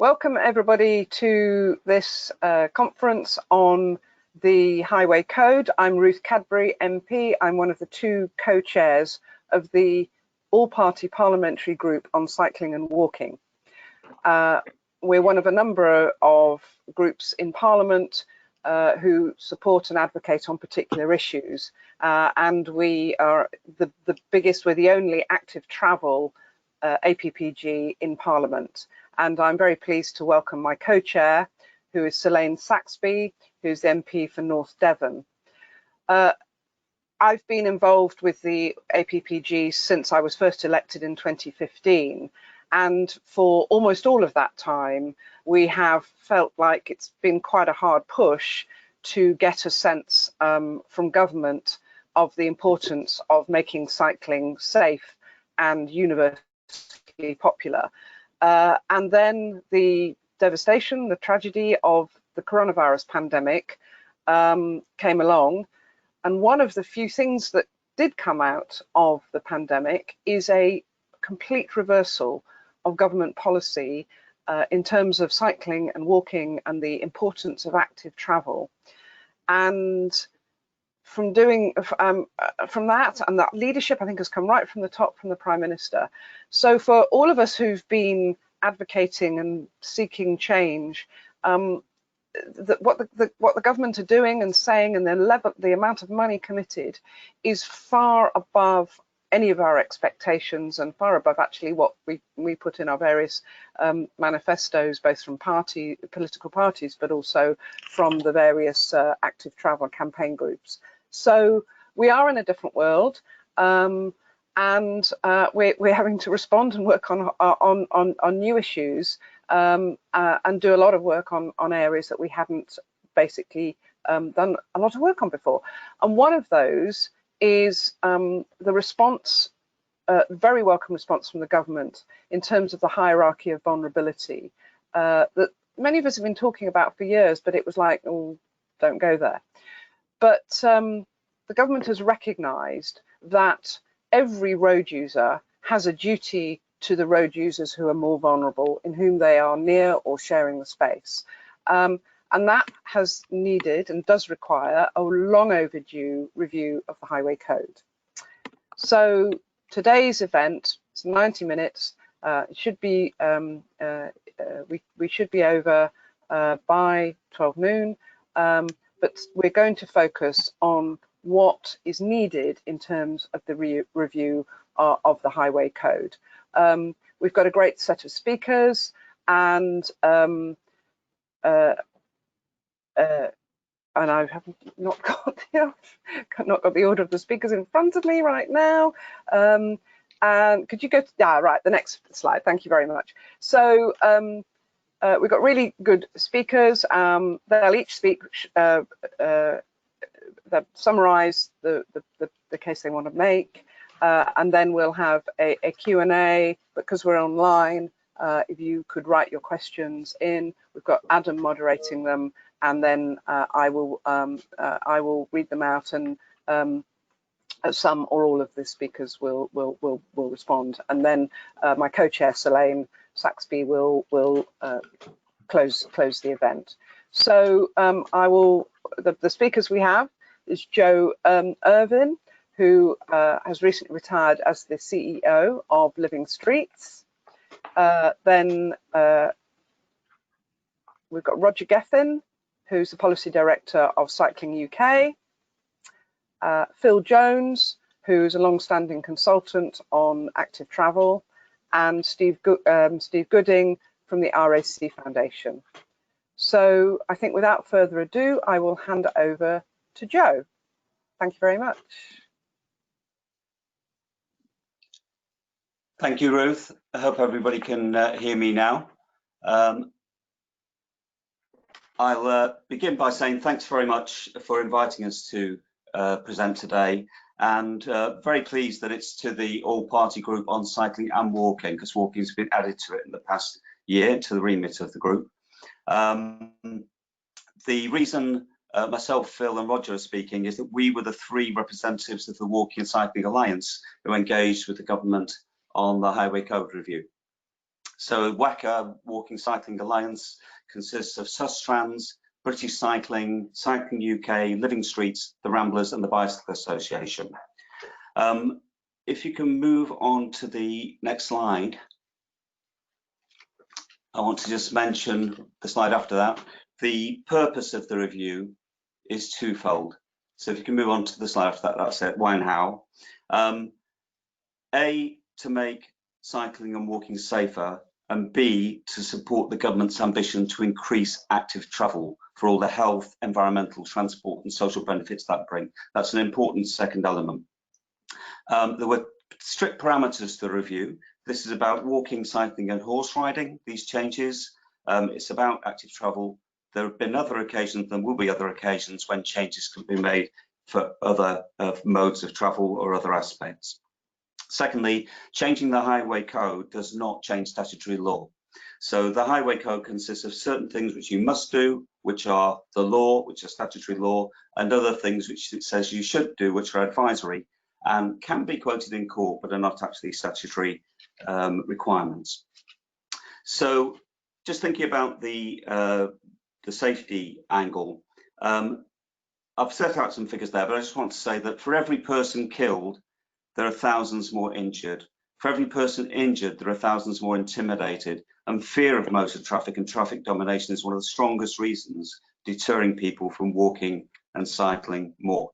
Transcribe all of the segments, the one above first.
Welcome everybody to this conference on the Highway Code. I'm Ruth Cadbury, MP. I'm one of the two co-chairs of the all-party parliamentary group on cycling and walking. We're one of a number of groups in Parliament who support and advocate on particular issues, and we are the biggest, we're the only active travel APPG in Parliament. And I'm very pleased to welcome my co-chair, who is Selaine Saxby, who's the MP for North Devon. I've been involved with the APPG since I was first elected in 2015. And for almost all of that time, we have felt like it's been quite a hard push to get a sense from government of the importance of making cycling safe and universally popular. And then the devastation, the tragedy of the coronavirus pandemic came along. And one of the few things that did come out of the pandemic is a complete reversal of government policy in terms of cycling and walking and the importance of active travel. And from that, and that leadership, I think, has come right from the top, from the Prime Minister. So for all of us who've been advocating and seeking change, what the government are doing and saying, and the amount of money committed is far above any of our expectations, and far above actually what we put in our various manifestos, both from political parties, but also from the various active travel campaign groups. So we are in a different world, and we're having to respond and work on new issues, and do a lot of work on areas that we hadn't basically done a lot of work on before. And one of those is the response, very welcome response from the government in terms of the hierarchy of vulnerability that many of us have been talking about for years, but it was like, oh, don't go there. But the government has recognised that every road user has a duty to the road users who are more vulnerable, in whom they are near or sharing the space. And that has needed and does require a long overdue review of the Highway Code. So today's event is 90 minutes. It should be we should be over by 12 noon, but we're going to focus on what is needed in terms of the review of the Highway Code. We've got a great set of speakers, and I have not got the order of the speakers in front of me right now. And could you go to, right, the next slide, thank you very much. So we've got really good speakers. They'll each speak, they'll summarise the case they want to make, and then we'll have a Q&A. Because we're online, if you could write your questions in. We've got Adam moderating them, and then I will read them out, and some or all of the speakers will respond, and then my co-chair Selaine Saxby will close the event. So the speakers we have is Joe Irvin, who has recently retired as the CEO of Living Streets. Then we've got Roger Geffen, who's the Policy Director of Cycling UK. Phil Jones, who's a long-standing consultant on active travel, and Steve Gooding from the RAC Foundation. So I think without further ado, I will hand it over to Joe. Thank you very much. Thank you, Ruth. I hope everybody can hear me now. I'll begin by saying thanks very much for inviting us to present today, and very pleased that it's to the all-party group on cycling and walking, because walking has been added to it in the past year, to the remit of the group. The reason myself, Phil and Roger are speaking is that we were the three representatives of the Walking and Cycling Alliance who engaged with the government on the Highway Code review. So WACA, Walking Cycling Alliance, consists of Sustrans, British Cycling, Cycling UK, Living Streets, the Ramblers and the Bicycle Association. If you can move on to the next slide. I want to just mention the slide after that. The purpose of the review is twofold. So if you can move on to the slide after that, that's it, why and how. A, to make cycling and walking safer, and B, to support the government's ambition to increase active travel for all the health, environmental, transport and social benefits that bring. That's an important second element. There were strict parameters to the review. This is about walking, cycling and horse riding, these changes. It's about active travel. There have been other occasions, there will be other occasions when changes can be made for other modes of travel or other aspects. Secondly, changing the highway code does not change statutory law. So the highway code consists of certain things which you must do, which are the law, which are statutory law, and other things which it says you should do, which are advisory and can be quoted in court, but are not actually statutory requirements. So just thinking about the safety angle, I've set out some figures there, but I just want to say that for every person killed, there are thousands more injured. For every person injured, there are thousands more intimidated, and fear of motor traffic and traffic domination is one of the strongest reasons deterring people from walking and cycling more.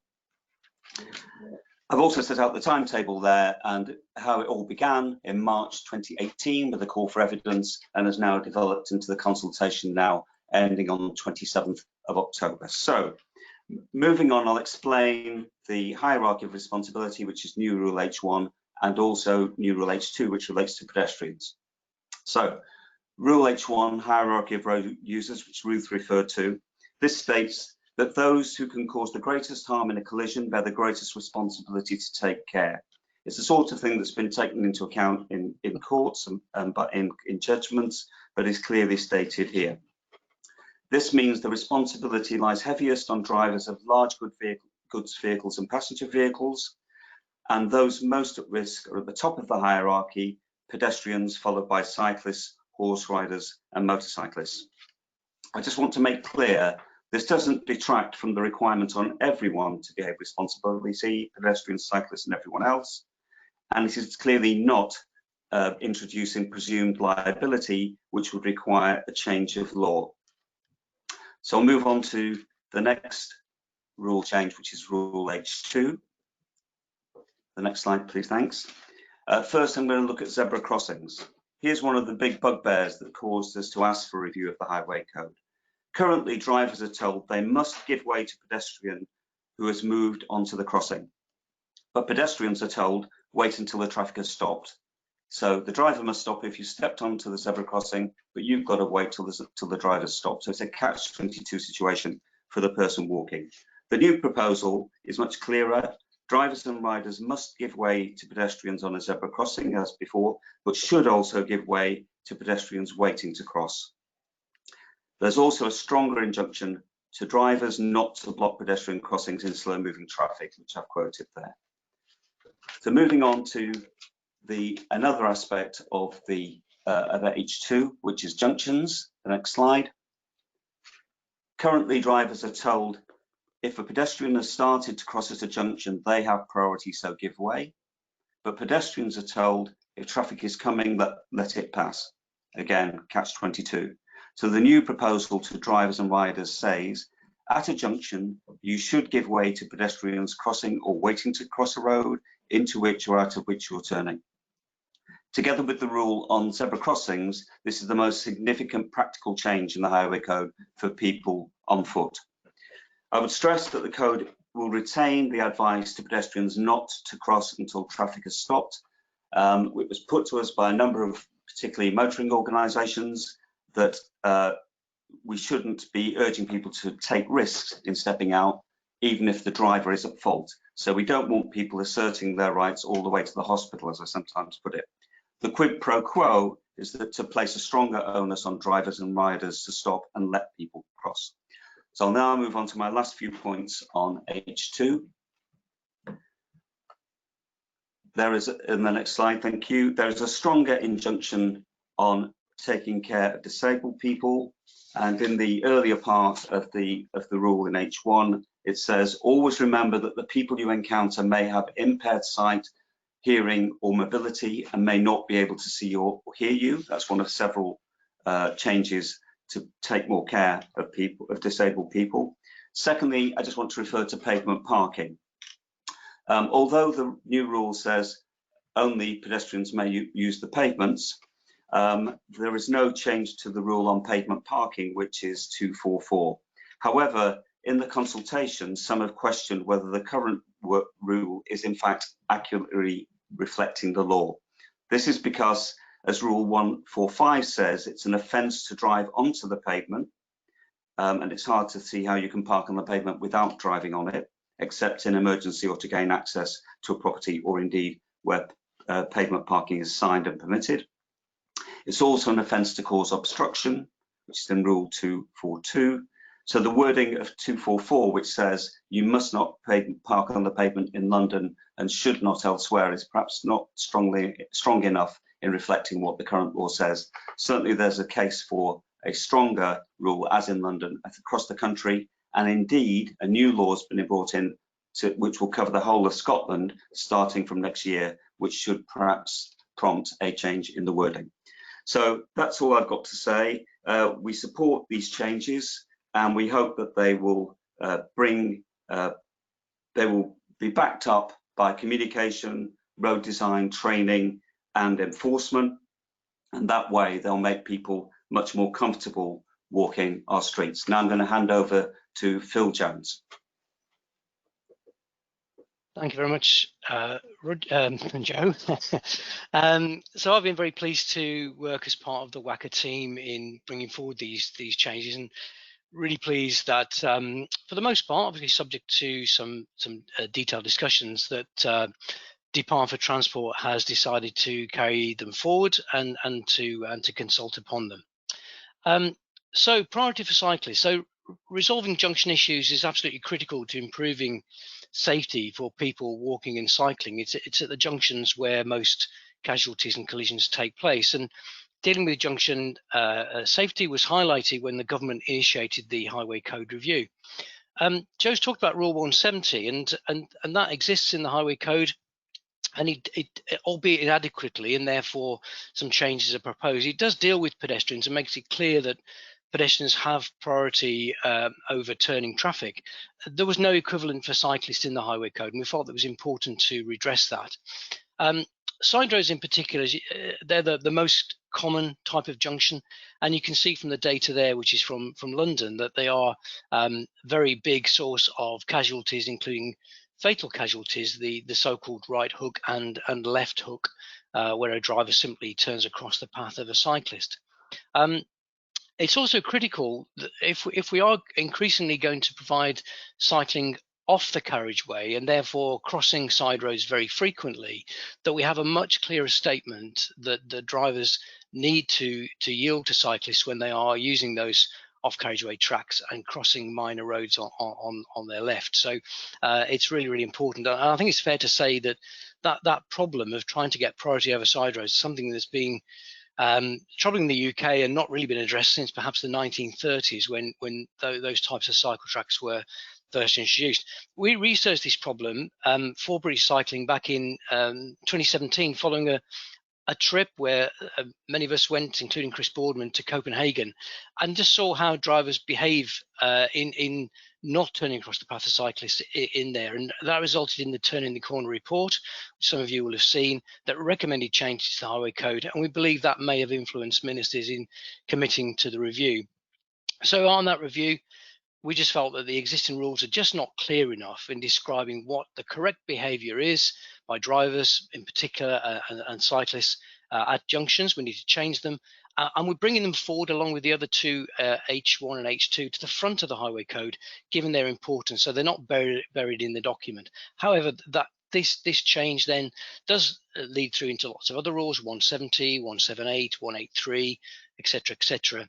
I've also set out the timetable there and how it all began in March 2018 with a call for evidence and has now developed into the consultation now ending on the 27th of October. So moving on, I'll explain the hierarchy of responsibility, which is new rule H1, and also new rule H2, which relates to pedestrians. So rule H1, hierarchy of road users, which Ruth referred to, this states that those who can cause the greatest harm in a collision bear the greatest responsibility to take care. It's the sort of thing that's been taken into account in courts and in judgments, but is clearly stated here. This means the responsibility lies heaviest on drivers of large goods vehicles and passenger vehicles, and those most at risk are at the top of the hierarchy, pedestrians, followed by cyclists, horse riders and motorcyclists. I just want to make clear, this doesn't detract from the requirement on everyone to behave responsibly, pedestrians, cyclists and everyone else, and it is clearly not introducing presumed liability, which would require a change of law. So I'll move on to the next rule change, which is rule H2. The next slide, please, thanks. First, I'm going to look at zebra crossings. Here's one of the big bugbears that caused us to ask for a review of the highway code. Currently, drivers are told they must give way to pedestrian who has moved onto the crossing. But pedestrians are told, wait until the traffic has stopped. So the driver must stop if you stepped onto the zebra crossing, but you've got to wait till the driver stops. So it's a catch-22 situation for the person walking. The new proposal is much clearer. Drivers and riders must give way to pedestrians on a zebra crossing as before, but should also give way to pedestrians waiting to cross. There's also a stronger injunction to drivers not to block pedestrian crossings in slow-moving traffic, which I've quoted there. So moving on to another aspect of H2, which is junctions. The next slide. Currently, drivers are told if a pedestrian has started to cross at a junction, they have priority, so give way. But pedestrians are told if traffic is coming, let it pass. Again, catch-22. So the new proposal to drivers and riders says, at a junction, you should give way to pedestrians crossing or waiting to cross a road into which or out of which you're turning. Together with the rule on zebra crossings, this is the most significant practical change in the highway code for people on foot. I would stress that the code will retain the advice to pedestrians not to cross until traffic has stopped. It was put to us by a number of particularly motoring organisations that we shouldn't be urging people to take risks in stepping out, even if the driver is at fault. So we don't want people asserting their rights all the way to the hospital, as I sometimes put it. The quid pro quo is that to place a stronger onus on drivers and riders to stop and let people cross. So I'll now move on to my last few points on H2. There is, in the next slide, thank you, there is a stronger injunction on taking care of disabled people. And in the earlier part of the rule in H1, it says, always remember that the people you encounter may have impaired sight, hearing or mobility and may not be able to see or hear you. That's one of several changes to take more care of people, of disabled people. Secondly, I just want to refer to pavement parking. Although the new rule says only pedestrians may use the pavements, there is no change to the rule on pavement parking, which is 244. However, in the consultation, some have questioned whether the current rule is in fact accurately reflecting the law. This is because, as Rule 145 says, it's an offence to drive onto the pavement, and it's hard to see how you can park on the pavement without driving on it, except in emergency or to gain access to a property, or indeed where pavement parking is signed and permitted. It's also an offence to cause obstruction, which is in Rule 242. So the wording of 244, which says you must not park on the pavement in London and should not elsewhere, is perhaps not strong enough in reflecting what the current law says. Certainly there's a case for a stronger rule, as in London, across the country, and indeed a new law has been brought in which will cover the whole of Scotland starting from next year, which should perhaps prompt a change in the wording. So that's all I've got to say. We support these changes, and we hope that they will be backed up by communication, road design, training and enforcement, and that way they'll make people much more comfortable walking our streets. Now I'm going to hand over to Phil Jones. Thank you very much, Joe. So I've been very pleased to work as part of the WACA team in bringing forward these changes, and really pleased that, for the most part, obviously subject to some detailed discussions, that Department for Transport has decided to carry them forward and to consult upon them. So priority for cyclists. So resolving junction issues is absolutely critical to improving safety for people walking and cycling. It's at the junctions where most casualties and collisions take place, and dealing with junction safety was highlighted when the government initiated the Highway Code review. Joe's talked about Rule 170, and that exists in the Highway Code, and albeit inadequately, and therefore some changes are proposed. It does deal with pedestrians and makes it clear that pedestrians have priority over turning traffic. There was no equivalent for cyclists in the Highway Code, and we felt it was important to redress that. Side roads in particular, they're the most common type of junction, and you can see from the data there, which is from London, that they are very big source of casualties, including fatal casualties, the so-called right hook and left hook, where a driver simply turns across the path of a cyclist. It's also critical that if we are increasingly going to provide cycling off the carriageway and therefore crossing side roads very frequently, that we have a much clearer statement that the drivers need to yield to cyclists when they are using those off carriageway tracks and crossing minor roads on their left. So it's really important. And I think it's fair to say that problem of trying to get priority over side roads is something that's being troubling the UK and not really been addressed since perhaps the 1930s, when those types of cycle tracks were first introduced. We researched this problem for British cycling back in 2017, following a trip where many of us went, including Chris Boardman, to Copenhagen, and just saw how drivers behave in not turning across the path of cyclists in there. And that resulted in the Turning the Corner report, which some of you will have seen, that recommended changes to the Highway Code. And we believe that may have influenced ministers in committing to the review. So on that review, we just felt that the existing rules are just not clear enough in describing what the correct behaviour is by drivers in particular and cyclists at junctions. We need to change them, and we're bringing them forward along with the other two, H1 and H2, to the front of the Highway Code, given their importance, so they're not buried in the document. However, this change then does lead through into lots of other rules, 170, 178, 183, etc., etc.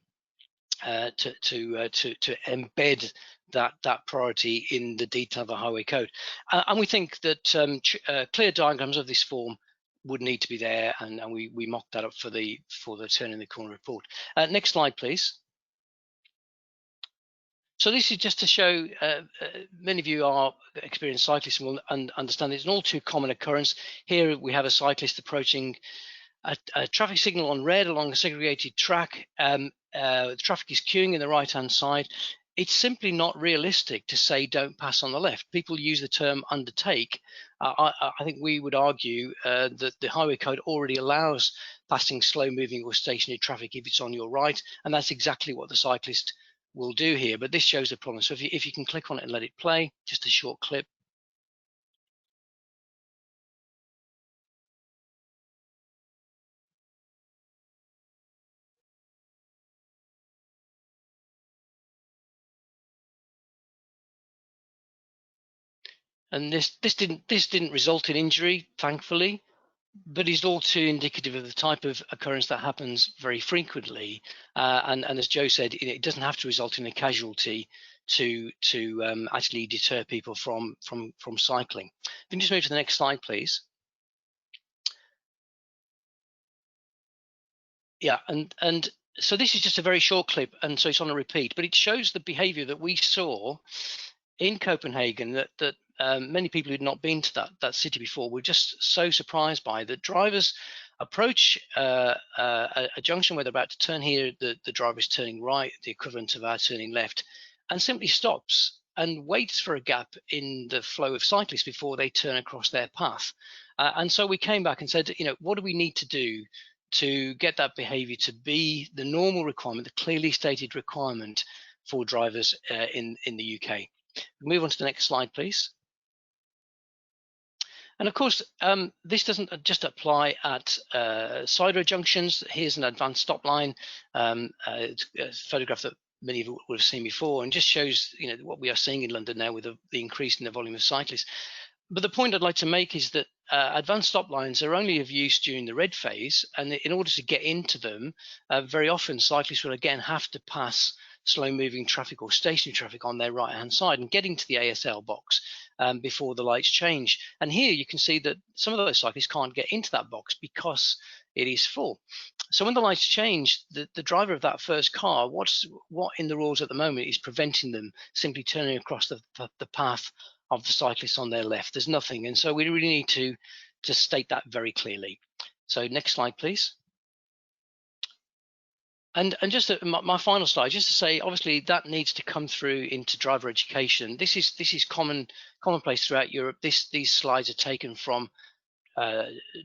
To embed that priority in the detail of the Highway Code, and we think that clear diagrams of this form would need to be there, and we mocked that up for the turn in the corner report. Next slide, please. So this is just to show, many of you are experienced cyclists and will understand it's an all too common occurrence. Here we have a cyclist approaching a traffic signal on red along a segregated track. The traffic is queuing in the right-hand side. It's simply not realistic to say don't pass on the left. People use the term undertake. I think we would argue that the highway code already allows passing slow-moving or stationary traffic if it's on your right, and that's exactly what the cyclist will do here. But this shows the problem. So if you can click on it and let it play, just a short clip. And this didn't result in injury, thankfully, but is all too indicative of the type of occurrence that happens very frequently. And as Joe said, it doesn't have to result in a casualty to actually deter people from cycling. If you can just move to the next slide, please. Yeah, and so this is just a very short clip, and so it's on a repeat, but it shows the behaviour that we saw in Copenhagen that many people who'd not been to that city before were just so surprised by. The drivers approach a junction where they're about to turn. Here the driver is turning right, the equivalent of our turning left, and simply stops and waits for a gap in the flow of cyclists before they turn across their path. And so we came back and said, what do we need to do to get that behaviour to be the normal requirement, the clearly stated requirement for drivers in the UK? Move on to the next slide, please. And of course, this doesn't just apply at side road junctions. Here's an advanced stop line. It's a photograph that many of you would have seen before, and just shows what we are seeing in London now with the increase in the volume of cyclists. But the point I'd like to make is that advanced stop lines are only of use during the red phase, and in order to get into them, very often cyclists will again have to pass slow-moving traffic or stationary traffic on their right-hand side and getting to the ASL box before the lights change. And here you can see that some of those cyclists can't get into that box because it is full. So when the lights change, the driver of that first car, what in the rules at the moment is preventing them simply turning across the path of the cyclists on their left? There's nothing, and so we really need to state that very clearly. So next slide, please. And just my final slide, just to say, obviously that needs to come through into driver education. This is commonplace throughout Europe. These slides are taken from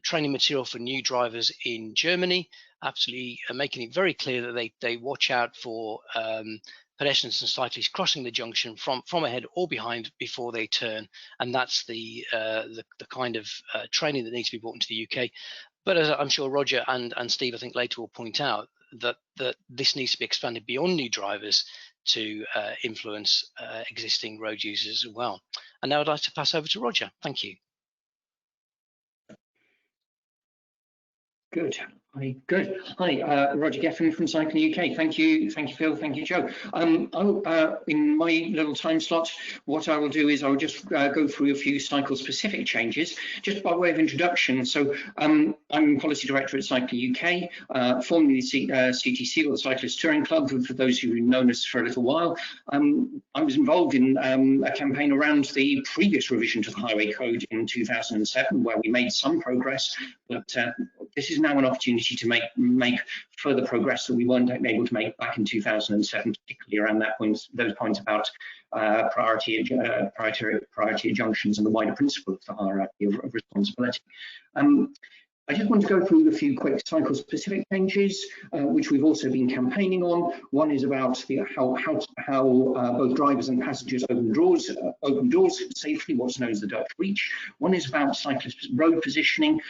training material for new drivers in Germany, absolutely making it very clear that they watch out for pedestrians and cyclists crossing the junction from ahead or behind before they turn, and that's the kind of training that needs to be brought into the UK. But as I'm sure Roger and Steve, I think later will point out, that this needs to be expanded beyond new drivers to influence existing road users as well. And now I'd like to pass over to Roger. Thank you. Good. Good. Hi, Roger Geffen from Cycling UK. Thank you, Phil. Thank you, Joe. In my little time slot, what I will do is I'll just go through a few cycle-specific changes, just by way of introduction. So I'm Policy Director at Cycling UK, formerly the CTC, or the Cyclist Touring Club, for those who've known us for a little while. I was involved in a campaign around the previous revision to the Highway Code in 2007, where we made some progress, but this is now an opportunity to make further progress that we weren't able to make back in 2007, particularly around those points about priority junctions and the wider principle of the hierarchy of responsibility. I just want to go through a few quick cycle-specific changes, which we've also been campaigning on. One is about how both drivers and passengers open doors safely, what's known as the Dutch reach. One is about cyclist road positioning.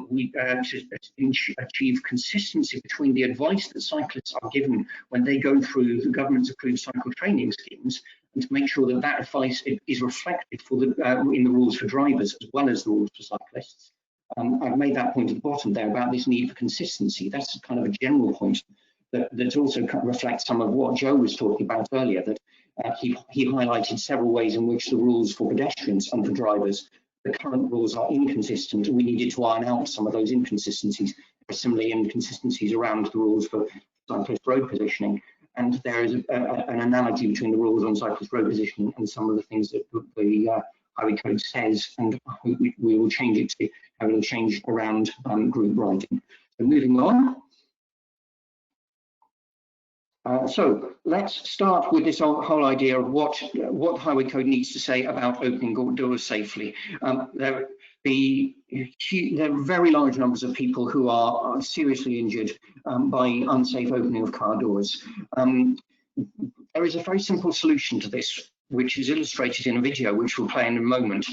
We to achieve consistency between the advice that cyclists are given when they go through the government's approved cycle training schemes, and to make sure that that advice is reflected in the rules for drivers as well as the rules for cyclists. I've made that point at the bottom there about this need for consistency. That's kind of a general point that also reflects some of what Joe was talking about earlier, that he highlighted several ways in which the rules for pedestrians and for drivers the current rules are inconsistent. We needed to iron out some of those inconsistencies. There are similarly inconsistencies around the rules for cyclist road positioning. And there is an analogy between the rules on cyclist road positioning and some of the things that the Highway Code says, and I hope we will change it to how it will change around group riding. So moving on. So let's start with this whole idea of what the Highway Code needs to say about opening doors safely. There are very large numbers of people who are seriously injured by unsafe opening of car doors. There is a very simple solution to this, which is illustrated in a video, which we'll play in a moment.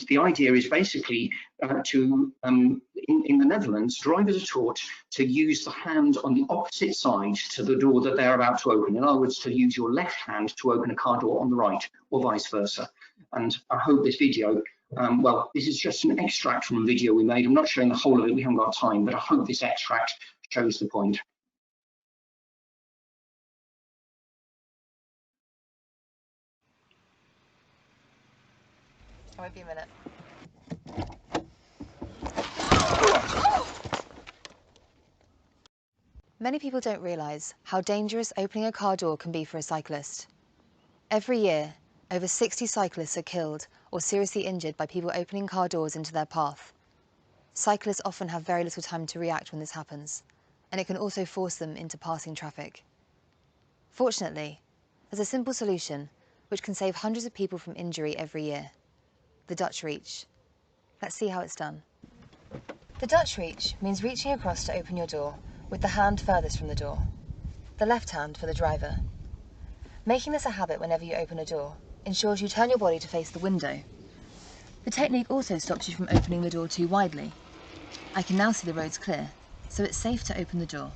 The idea is basically in the Netherlands, drivers are taught to use the hand on the opposite side to the door that they're about to open. In other words, to use your left hand to open a car door on the right, or vice versa. And I hope this video, well, this is just an extract from a video we made. I'm not showing the whole of it, we haven't got time, but I hope this extract shows the point. It won't be a minute. Many people don't realise how dangerous opening a car door can be for a cyclist. Every year, over 60 cyclists are killed or seriously injured by people opening car doors into their path. Cyclists often have very little time to react when this happens, and it can also force them into passing traffic. Fortunately, there's a simple solution which can save hundreds of people from injury every year. The Dutch reach. Let's see how it's done. The Dutch reach means reaching across to open your door with the hand furthest from the door, the left hand for the driver. Making this a habit whenever you open a door ensures you turn your body to face the window. The technique also stops you from opening the door too widely. I can now see the roads clear, so it's safe to open the door.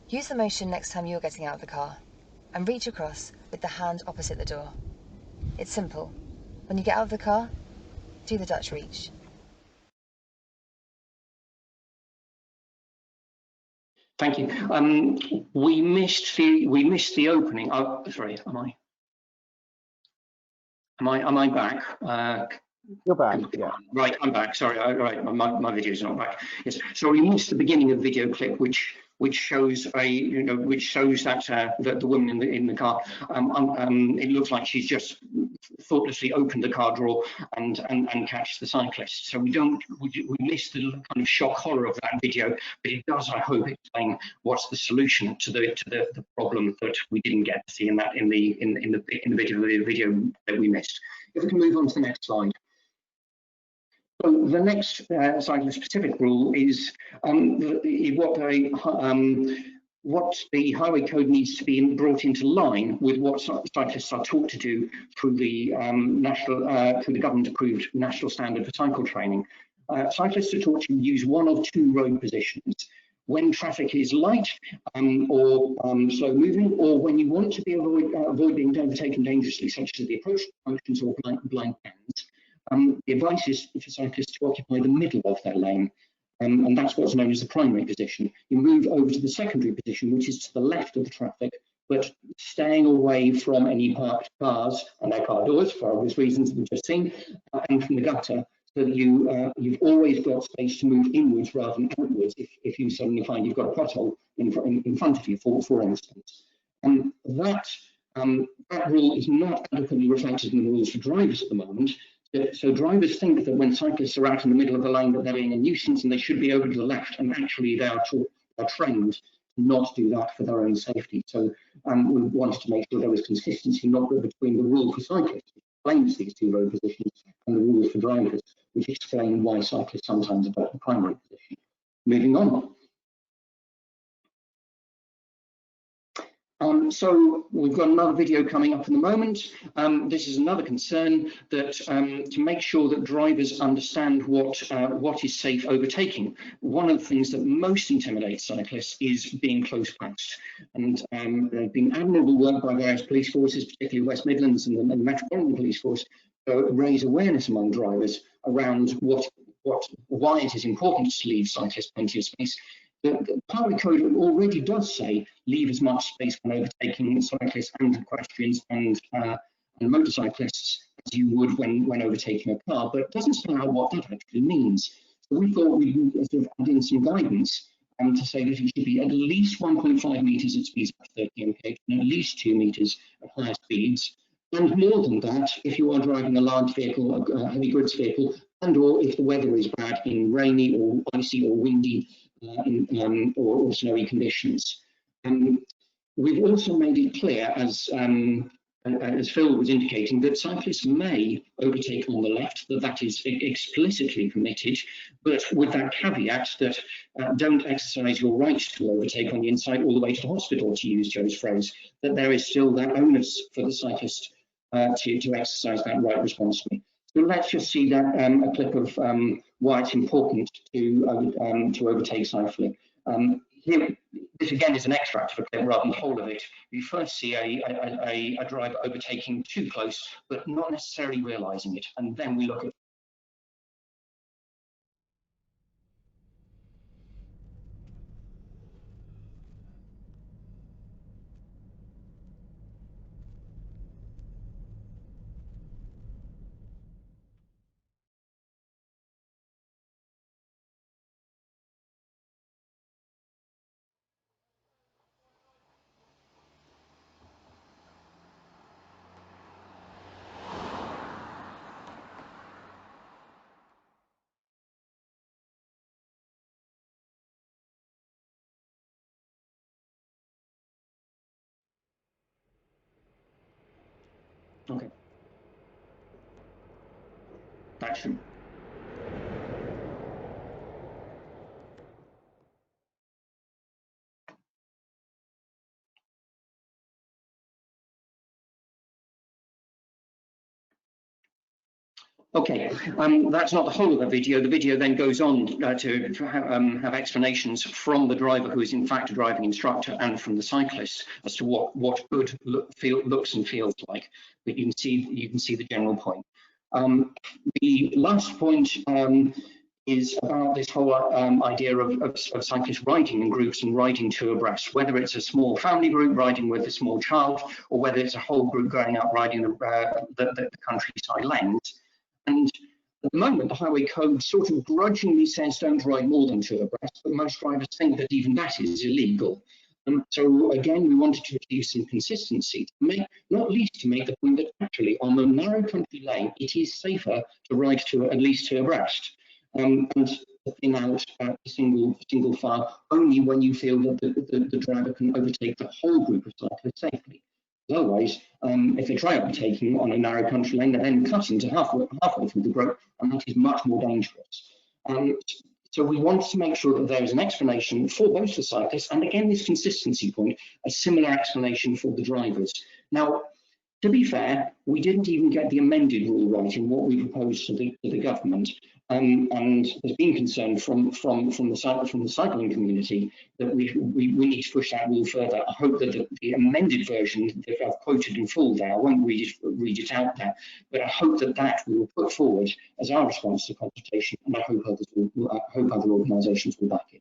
Use the motion next time you're getting out of the car and reach across with the hand opposite the door. It's simple. When you get out of the car, do the Dutch reach. Thank you. We missed the opening. Oh, sorry. Am I back? You're back. Yeah. Right, I'm back. Sorry. Right, my video's not back. Yes. So we missed the beginning of the video clip, which shows that the woman in the car. It looks like she's just thoughtlessly opened the car door and catched the cyclist. So we missed the kind of shock horror of that video, but it does, I hope, explain what's the solution to the problem that we didn't get to see in the video that we missed. If we can move on to the next slide. So the next cyclist-specific rule is what the Highway Code needs to be brought into line with what cyclists are taught to do through the government-approved national standard for cycle training. Cyclists are taught to use one of two road positions: when traffic is light or slow moving, or when you want to avoid being overtaken dangerously, such as the approach junctions or blind bends. The advice is for cyclists to occupy the middle of their lane, and that's what's known as the primary position. You move over to the secondary position, which is to the left of the traffic, but staying away from any parked cars and their car doors, for obvious reasons we've just seen, and from the gutter, so that you've always got space to move inwards rather than outwards if you suddenly find you've got a pothole in front of you, for instance. And that rule is not adequately reflected in the rules for drivers at the moment. So drivers think that when cyclists are out in the middle of the lane that they're being a nuisance and they should be over to the left, and actually they are trained to not do that for their own safety. So we wanted to make sure there was consistency not between the rule for cyclists, which explains these two road positions, and the rules for drivers, which explain why cyclists sometimes adopt the primary position. Moving on. So we've got another video coming up in a moment. This is another concern that to make sure that drivers understand what is safe overtaking. One of the things that most intimidates cyclists is being close passed. And there's been admirable work by various police forces, particularly West Midlands and the Metropolitan Police Force, to raise awareness among drivers around why it is important to leave cyclists plenty of space. The Highway Code already does say leave as much space when overtaking cyclists and pedestrians and motorcyclists as you would when overtaking a car, but it doesn't spell out what that actually means. So we thought we'd sort of add in some guidance to say that it should be at least 1.5 metres at speeds up to 30 mph and at least 2 metres at higher speeds, and more than that if you are driving a large vehicle, a heavy goods vehicle, and or if the weather is bad in rainy or icy or windy or snowy conditions. We've also made it clear, as Phil was indicating, that cyclists may overtake on the left, that is explicitly permitted, but with that caveat that don't exercise your right to overtake on the inside all the way to the hospital, to use Joe's phrase, that there is still that onus for the cyclist to exercise that right responsibly. So let's just see that a clip of why it's important to overtake safely. Here, this again is an extract of a clip rather than the whole of it. You first see a driver overtaking too close, but not necessarily realising it, and then we look at. Okay. Action. Okay, that's not the whole of the video. The video then goes on to have explanations from the driver, who is in fact a driving instructor, and from the cyclist as to what good looks and feels like. But you can see the general point. The last point is about this whole idea of cyclists riding in groups and riding two abreast, whether it's a small family group riding with a small child, or whether it's a whole group going out riding the countryside lanes. And at the moment, the highway code sort of grudgingly says don't ride more than two abreast, but most drivers think that even that is illegal. So again, we wanted to achieve some consistency, not least to make the point that actually on the narrow country lane, it is safer to ride at least two abreast. And thin out a single file only when you feel that the driver can overtake the whole group of cyclists safely. Otherwise, if they try overtaking on a narrow country lane, they then cut into halfway through the group, and that is much more dangerous. So we want to make sure that there is an explanation for both the cyclists, and again, this consistency point, a similar explanation for the drivers. Now, to be fair, we didn't even get the amended rule right in what we proposed to the government, and there's been concern from the cycling community that we need to push that rule further. I hope that the amended version that I've quoted in full there, I won't read it out there, but I hope that we will put forward as our response to consultation, and I hope other organisations will back it.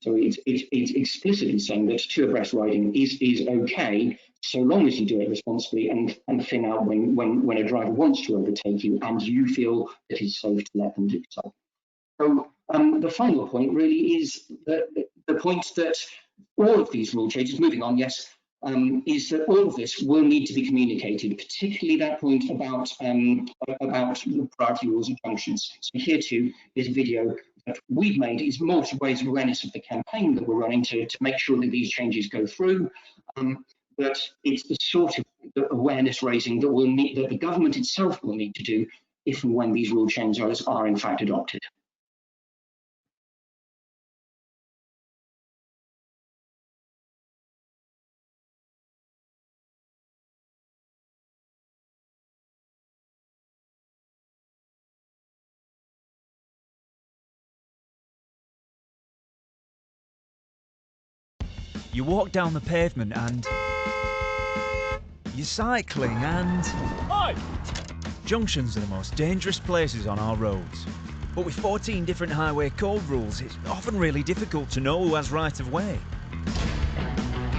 So it's explicitly saying that two abreast riding is okay, so long as you do it responsibly and thin out when a driver wants to overtake you and you feel that it's safe to let them do so. So the final point really is the point that all of these rule changes, moving on, yes, is that all of this will need to be communicated, particularly that point about the priority rules and junctions. So here too is a video that we've made is more to raise awareness of the campaign that we're running to make sure that these changes go through. But it's the sort of awareness raising that the government itself will need to do if and when these rule changes are in fact adopted. You walk down the pavement and you're cycling and... Hi! Junctions are the most dangerous places on our roads. But with 14 different highway code rules, it's often really difficult to know who has right of way.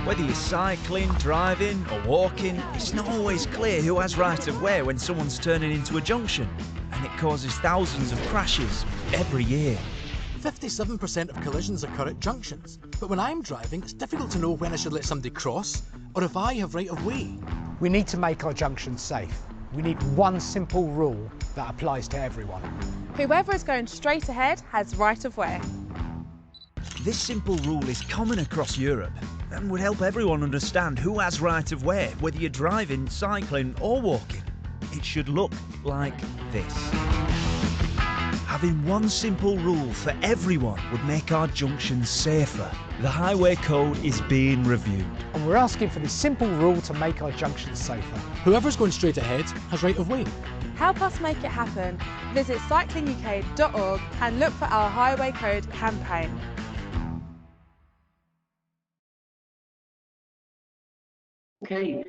Whether you're cycling, driving or walking, it's not always clear who has right of way when someone's turning into a junction, and it causes thousands of crashes every year. 57% of collisions occur at junctions, but when I'm driving, it's difficult to know when I should let somebody cross or if I have right of way. We need to make our junctions safe. We need one simple rule that applies to everyone. Whoever is going straight ahead has right of way. This simple rule is common across Europe and would help everyone understand who has right of way, whether you're driving, cycling or walking. It should look like this. Having one simple rule for everyone would make our junctions safer. The highway code is being reviewed. And we're asking for this simple rule to make our junctions safer. Whoever's going straight ahead has right of way. Help us make it happen. Visit cyclinguk.org and look for our Highway Code campaign. Okay,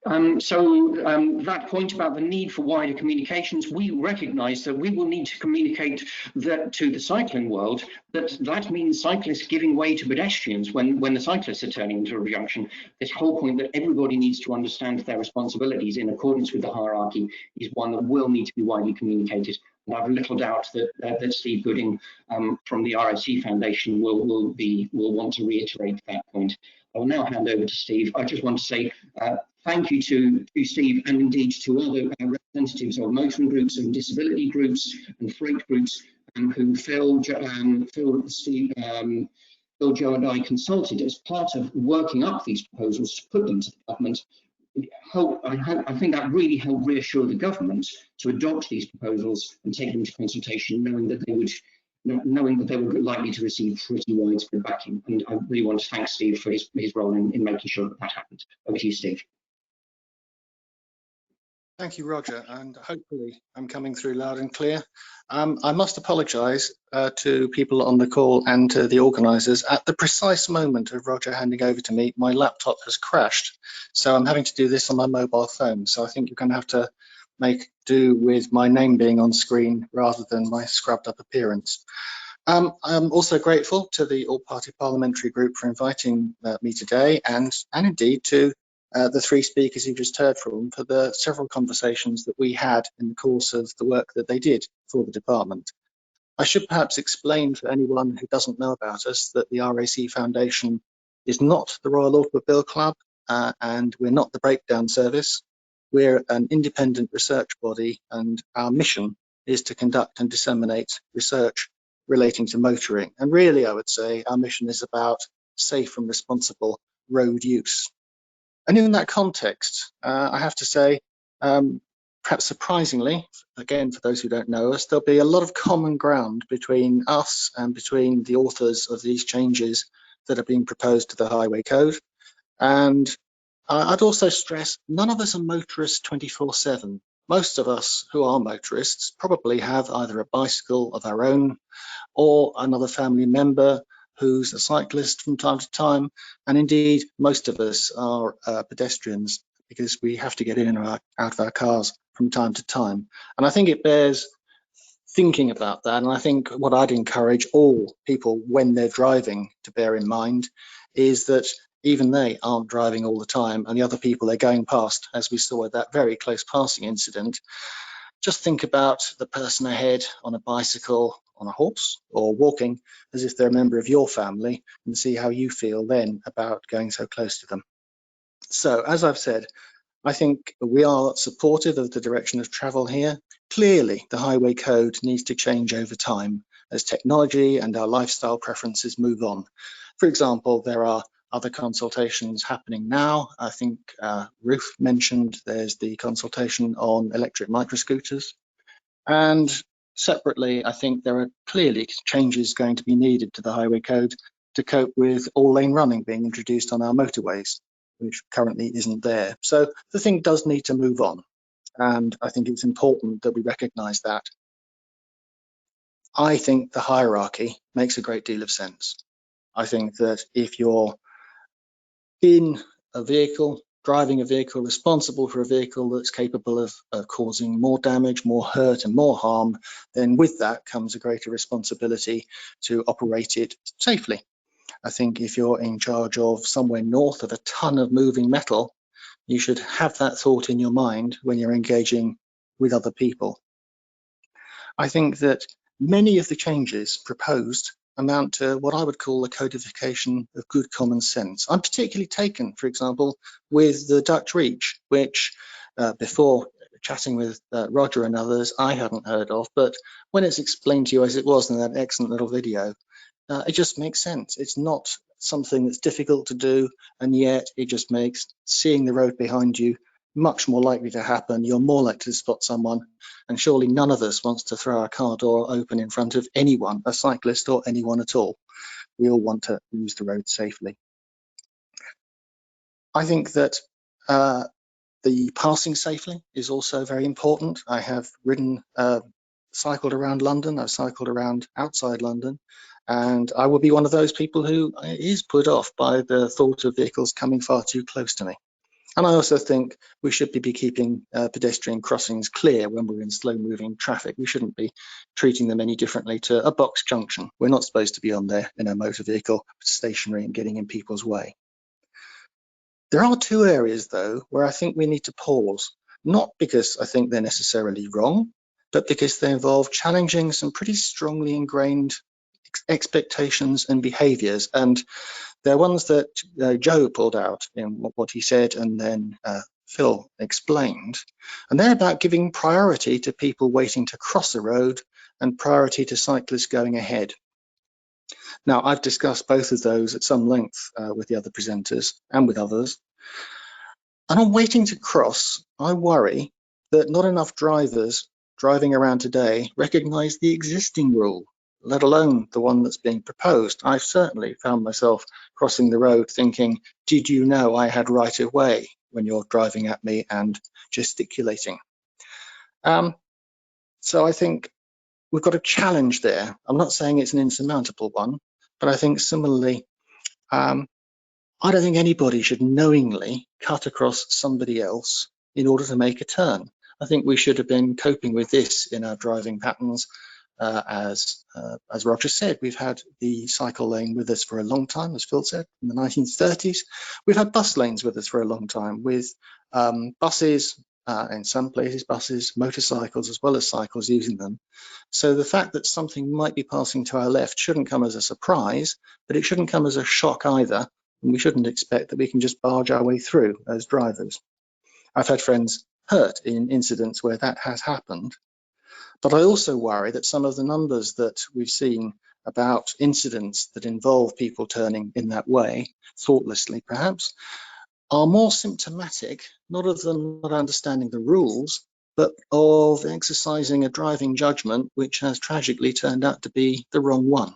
that point about the need for wider communications, we recognise that we will need to communicate that to the cycling world, that means cyclists giving way to pedestrians when the cyclists are turning into a junction. This whole point that everybody needs to understand their responsibilities in accordance with the hierarchy is one that will need to be widely communicated. And I have little doubt that Steve Gooding from the RIC Foundation will want to reiterate that point. I will now hand over to Steve. I just want to say thank you to Steve and indeed to other representatives of motoring groups and disability groups and freight groups who Phil, Joe and I consulted as part of working up these proposals to put them to the government. I think that really helped reassure the government to adopt these proposals and take them to consultation, knowing that they were likely to receive pretty widespread backing. And I really want to thank Steve for his role in making sure that happened. Over to you, Steve. Thank you, Roger, and hopefully I'm coming through loud and clear. I must apologise to people on the call and to the organisers. At the precise moment of Roger handing over to me, my laptop has crashed, so I'm having to do this on my mobile phone. So I think you're going to have to make do with my name being on screen rather than my scrubbed up appearance. I'm also grateful to the All-Party Parliamentary Group for inviting me today, and indeed to the three speakers you just heard from for the several conversations that we had in the course of the work that they did for the department. I should perhaps explain for anyone who doesn't know about us that the RAC Foundation is not the Royal Automobile Club and we're not the breakdown service. We're an independent research body, and our mission is to conduct and disseminate research relating to motoring. And really, I would say our mission is about safe and responsible road use. And in that context, I have to say, perhaps surprisingly, again, for those who don't know us, there'll be a lot of common ground between us and between the authors of these changes that are being proposed to the Highway Code. And I'd also stress, none of us are motorists 24/7. Most of us who are motorists probably have either a bicycle of our own or another family member who's a cyclist from time to time, and indeed most of us are pedestrians because we have to get in and out of our cars from time to time. And I think it bears thinking about that, and I think what I'd encourage all people when they're driving to bear in mind is that even they aren't driving all the time, and the other people they're going past, as we saw with that very close passing incident, just think about the person ahead on a bicycle, on a horse, or walking as if they're a member of your family, and see how you feel then about going so close to them. So, as I've said, I think we are supportive of the direction of travel here. Clearly, the Highway Code needs to change over time as technology and our lifestyle preferences move on. For example, there are other consultations happening now. I think Ruth mentioned there's the consultation on electric microscooters. And separately, I think there are clearly changes going to be needed to the Highway Code to cope with all-lane running being introduced on our motorways, which currently isn't there. So the thing does need to move on. And I think it's important that we recognise that. I think the hierarchy makes a great deal of sense. I think that if you're in a vehicle, driving a vehicle, responsible for a vehicle that's capable of causing more damage, more hurt and more harm, then with that comes a greater responsibility to operate it safely. I think if you're in charge of somewhere north of a ton of moving metal, you should have that thought in your mind when you're engaging with other people. I think that many of the changes proposed amount to what I would call a codification of good common sense. I'm particularly taken, for example, with the Dutch Reach, which before chatting with Roger and others, I hadn't heard of, but when it's explained to you as it was in that excellent little video, it just makes sense. It's not something that's difficult to do, and yet it just makes seeing the road behind you much more likely to happen. You're more likely to spot someone, and surely none of us wants to throw our car door open in front of anyone, a cyclist or anyone at all. We all want to use the road safely. I think that the passing safely is also very important. I have cycled around London, I've cycled around outside London, and I will be one of those people who is put off by the thought of vehicles coming far too close to me. And I also think we should be keeping pedestrian crossings clear when we're in slow-moving traffic. We shouldn't be treating them any differently to a box junction. We're not supposed to be on there in a motor vehicle, stationary and getting in people's way. There are two areas, though, where I think we need to pause, not because I think they're necessarily wrong, but because they involve challenging some pretty strongly ingrained expectations and behaviours. And they're ones that Joe pulled out in what he said, and then Phil explained. And they're about giving priority to people waiting to cross a road and priority to cyclists going ahead. Now, I've discussed both of those at some length with the other presenters and with others. And on waiting to cross, I worry that not enough drivers driving around today recognise the existing rule, let alone the one that's being proposed. I've certainly found myself crossing the road thinking, did you know I had right of way, when you're driving at me and gesticulating. So I think we've got a challenge there. I'm not saying it's an insurmountable one, but I think similarly, I don't think anybody should knowingly cut across somebody else in order to make a turn. I think we should have been coping with this in our driving patterns. As Roger said, we've had the cycle lane with us for a long time, as Phil said, in the 1930s. We've had bus lanes with us for a long time, with buses, in some places buses, motorcycles, as well as cycles using them. So the fact that something might be passing to our left shouldn't come as a surprise, but it shouldn't come as a shock either. And we shouldn't expect that we can just barge our way through as drivers. I've had friends hurt in incidents where that has happened. But I also worry that some of the numbers that we've seen about incidents that involve people turning in that way, thoughtlessly perhaps, are more symptomatic, not of them not understanding the rules, but of exercising a driving judgment which has tragically turned out to be the wrong one.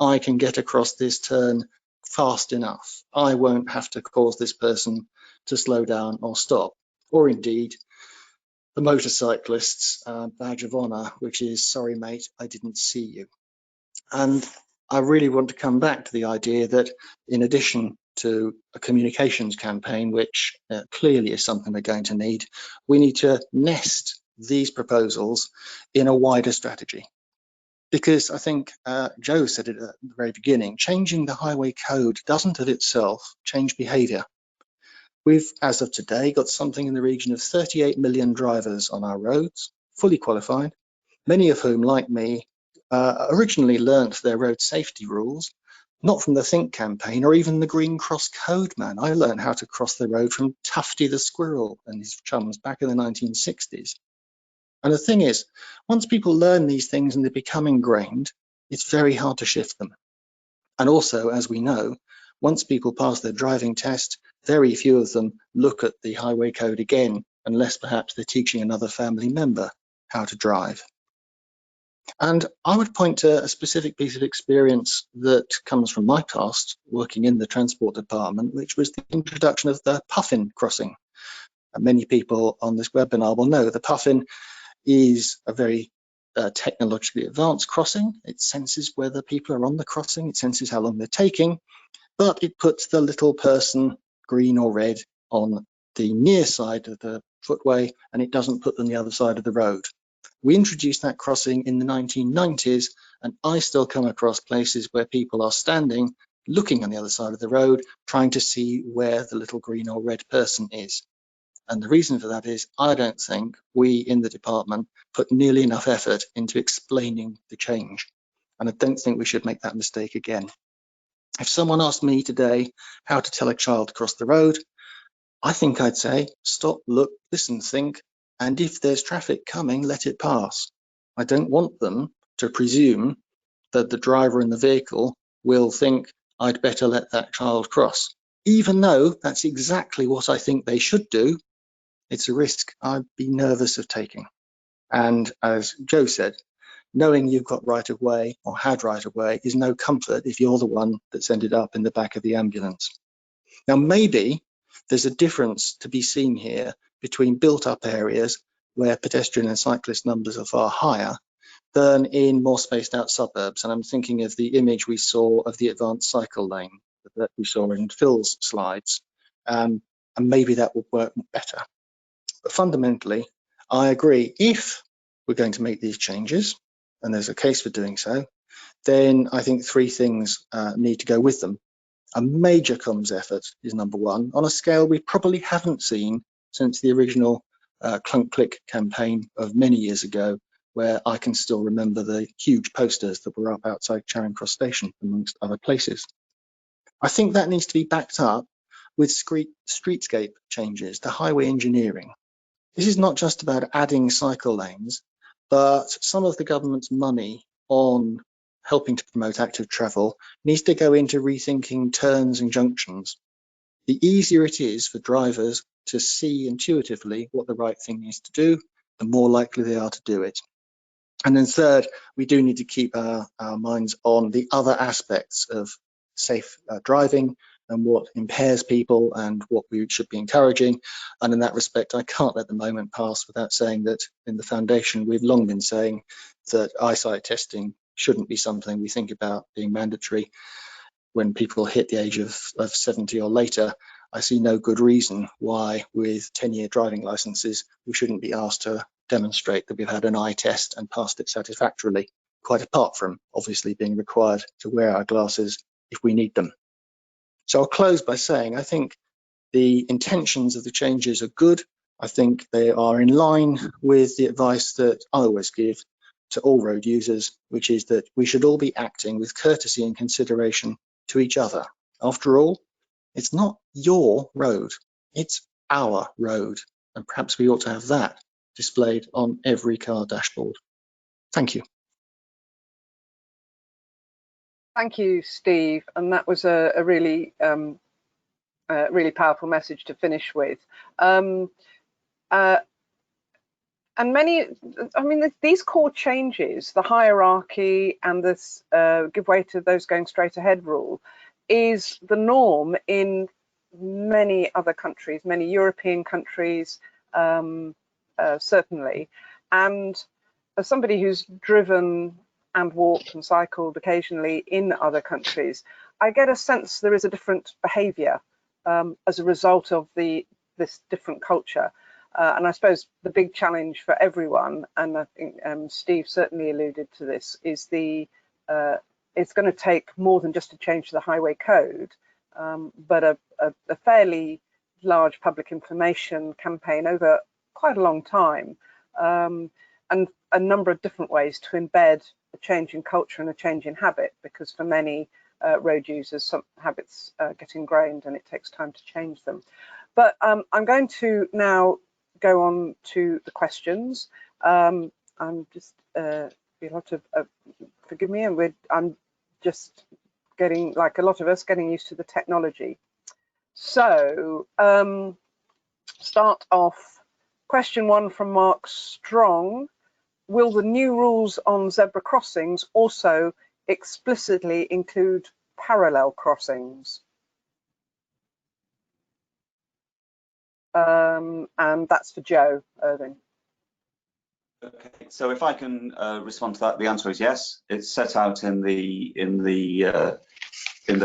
I can get across this turn fast enough. I won't have to cause this person to slow down or stop. Or indeed, the motorcyclist's badge of honour, which is, sorry mate, I didn't see you. And I really want to come back to the idea that in addition to a communications campaign, which clearly is something we're going to need, we need to nest these proposals in a wider strategy. Because I think Joe said it at the very beginning, changing the highway code doesn't of itself change behaviour. We've, as of today, got something in the region of 38 million drivers on our roads, fully qualified, many of whom, like me, originally learnt their road safety rules, not from the Think campaign or even the Green Cross Code man. I learned how to cross the road from Tufty the squirrel and his chums back in the 1960s. And the thing is, once people learn these things and they become ingrained, it's very hard to shift them. And also, as we know, once people pass their driving test, very few of them look at the highway code again, unless perhaps they're teaching another family member how to drive. And I would point to a specific piece of experience that comes from my past, working in the transport department, which was the introduction of the puffin crossing. And many people on this webinar will know the puffin is a very technologically advanced crossing. It senses whether people are on the crossing, it senses how long they're taking, but it puts the little person, green or red, on the near side of the footway, and it doesn't put them on the other side of the road. We introduced that crossing in the 1990s, and I still come across places where people are standing looking on the other side of the road, trying to see where the little green or red person is. And the reason for that is I don't think we in the department put nearly enough effort into explaining the change. And I don't think we should make that mistake again. If someone asked me today how to tell a child to cross the road, I think I'd say stop, look, listen, think, and if there's traffic coming, let it pass. I don't want them to presume that the driver in the vehicle will think I'd better let that child cross. Even though that's exactly what I think they should do, it's a risk I'd be nervous of taking. And as Joe said, knowing you've got right of way or had right of way is no comfort if you're the one that's ended up in the back of the ambulance. Now, maybe there's a difference to be seen here between built up areas where pedestrian and cyclist numbers are far higher than in more spaced out suburbs. And I'm thinking of the image we saw of the advanced cycle lane that we saw in Phil's slides. And maybe that would work better. But fundamentally, I agree, if we're going to make these changes, and there's a case for doing so, then I think three things need to go with them. A major comms effort is number one, on a scale we probably haven't seen since the original Clunk Click campaign of many years ago, where I can still remember the huge posters that were up outside Charing Cross Station, amongst other places. I think that needs to be backed up with streetscape changes to highway engineering. This is not just about adding cycle lanes, but some of the government's money on helping to promote active travel needs to go into rethinking turns and junctions. The easier it is for drivers to see intuitively what the right thing is to do, the more likely they are to do it. And then third, we do need to keep our minds on the other aspects of safe driving and what impairs people and what we should be encouraging. And in that respect, I can't let the moment pass without saying that in the foundation, we've long been saying that eyesight testing shouldn't be something we think about being mandatory when people hit the age of 70 or later. I see no good reason why with 10-year driving licenses, we shouldn't be asked to demonstrate that we've had an eye test and passed it satisfactorily, quite apart from obviously being required to wear our glasses if we need them. So I'll close by saying I think the intentions of the changes are good. I think they are in line with the advice that I always give to all road users, which is that we should all be acting with courtesy and consideration to each other. After all, it's not your road, it's our road. And perhaps we ought to have that displayed on every car dashboard. Thank you. Thank you, Steve. And that was a really really powerful message to finish with. And many, I mean, these core changes, the hierarchy and this give way to those going straight ahead rule, is the norm in many other countries, many European countries, certainly. And as somebody who's driven and walked and cycled occasionally in other countries, I get a sense there is a different behaviour as a result of this different culture. And I suppose the big challenge for everyone, and I think Steve certainly alluded to this, is it's going to take more than just a change to the highway code, but a fairly large public information campaign over quite a long time, and a number of different ways to embed a change in culture and a change in habit, because for many road users, some habits get ingrained and it takes time to change them. But I'm going to now go on to the questions. I'm just, you'll have to forgive me, and I'm just getting, like a lot of us, getting used to the technology. So start off, question one from Mark Strong. Will the new rules on zebra crossings also explicitly include parallel crossings? And that's for Joe, Irvin. Okay, so if I can respond to that, the answer is yes. It's set out in the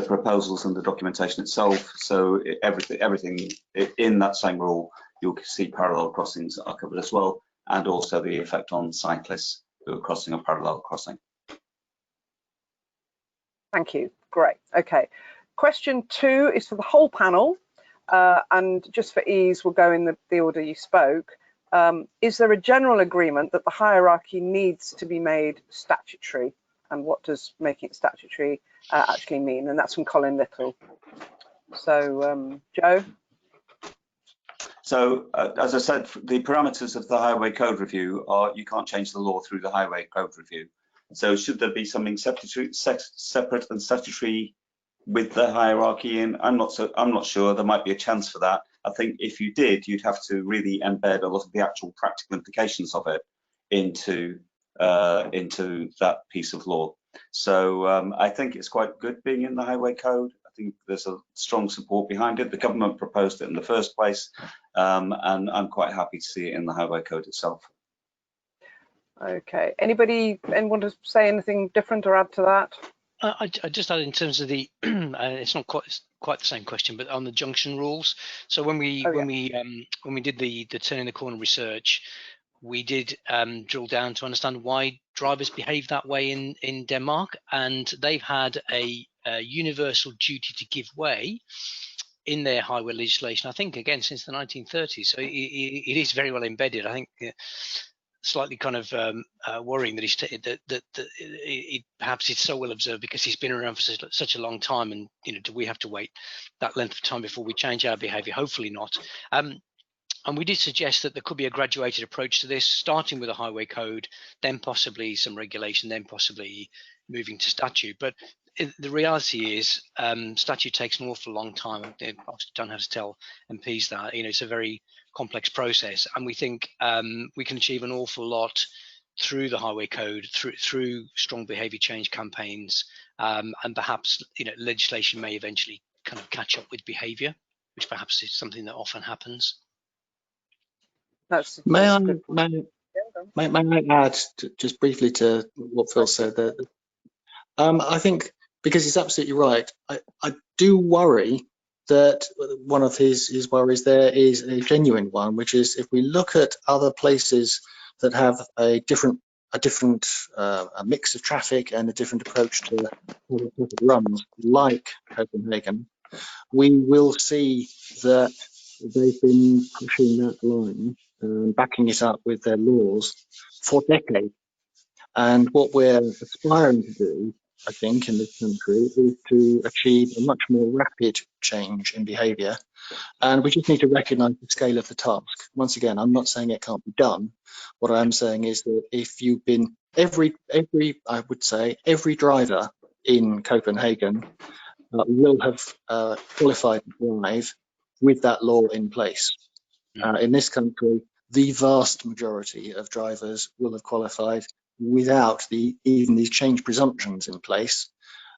proposals and the documentation itself. So everything in that same rule, you'll see parallel crossings are covered as well, and also the effect on cyclists who are crossing a parallel crossing. Thank you. Great. Okay. Question 2 is for the whole panel, and just for ease, we'll go in the order you spoke. Is there a general agreement that the hierarchy needs to be made statutory? And what does making it statutory actually mean? And that's from Colin Little. So, Joe? So, as I said, the parameters of the Highway Code Review are you can't change the law through the Highway Code Review. So should there be something separate and statutory with the hierarchy in? I'm not sure. There might be a chance for that. I think if you did, you'd have to really embed a lot of the actual practical implications of it into that piece of law. So I think it's quite good being in the Highway Code. I think there's a strong support behind it. The government proposed it in the first place, and I'm quite happy to see it in the Highway Code itself. Okay. Anyone want to say anything different or add to that? I just add in terms of the it's not quite the same question, but on the junction rules. So when we did the turning the corner research, we did drill down to understand why drivers behave that way in Denmark, and they've had a universal duty to give way in their highway legislation, I think, again, since the 1930s. So it is very well embedded. I think slightly kind of worrying that perhaps it's so well observed because he's been around for such a long time, and do we have to wait that length of time before we change our behaviour? Hopefully not. And we did suggest that there could be a graduated approach to this, starting with a highway code, then possibly some regulation, then possibly moving to statute. But the reality is statute takes an awful long time. I don't have to tell MPs that. It's a very complex process, and we think we can achieve an awful lot through the highway code, through strong behaviour change campaigns, and perhaps legislation may eventually kind of catch up with behaviour, which perhaps is something that often happens. May I add just briefly to what Phil said there? I think, because he's absolutely right, I do worry that one of his worries there is a genuine one, which is if we look at other places that have a mix of traffic and a different approach to how the traffic runs, like Copenhagen, we will see that they've been pushing that line and backing it up with their laws for decades. And what we're aspiring to do, I think, in this country is to achieve a much more rapid change in behaviour. And we just need to recognise the scale of the task. Once again, I'm not saying it can't be done. What I'm saying is that if you've been I would say every driver in Copenhagen will have qualified to drive with that law in place. In this country, the vast majority of drivers will have qualified without even these change presumptions in place.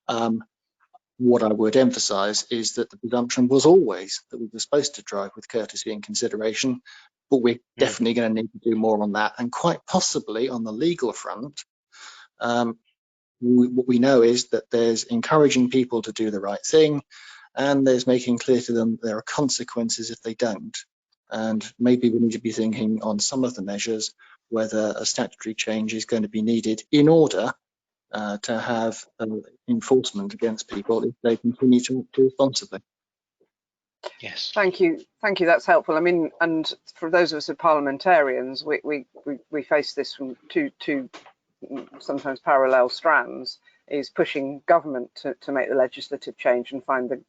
What I would emphasise is that the presumption was always that we were supposed to drive with courtesy and consideration, but we're definitely going to need to do more on that, and quite possibly on the legal front. What we know is that there's encouraging people to do the right thing, and there's making clear to them there are consequences if they don't. And maybe we need to be thinking on some of the measures whether a statutory change is going to be needed in order to have enforcement against people if they continue to act responsibly. Yes. Thank you. That's helpful. I mean, and for those of us who are parliamentarians, we face this from two sometimes parallel strands, is pushing government to make the legislative change and find the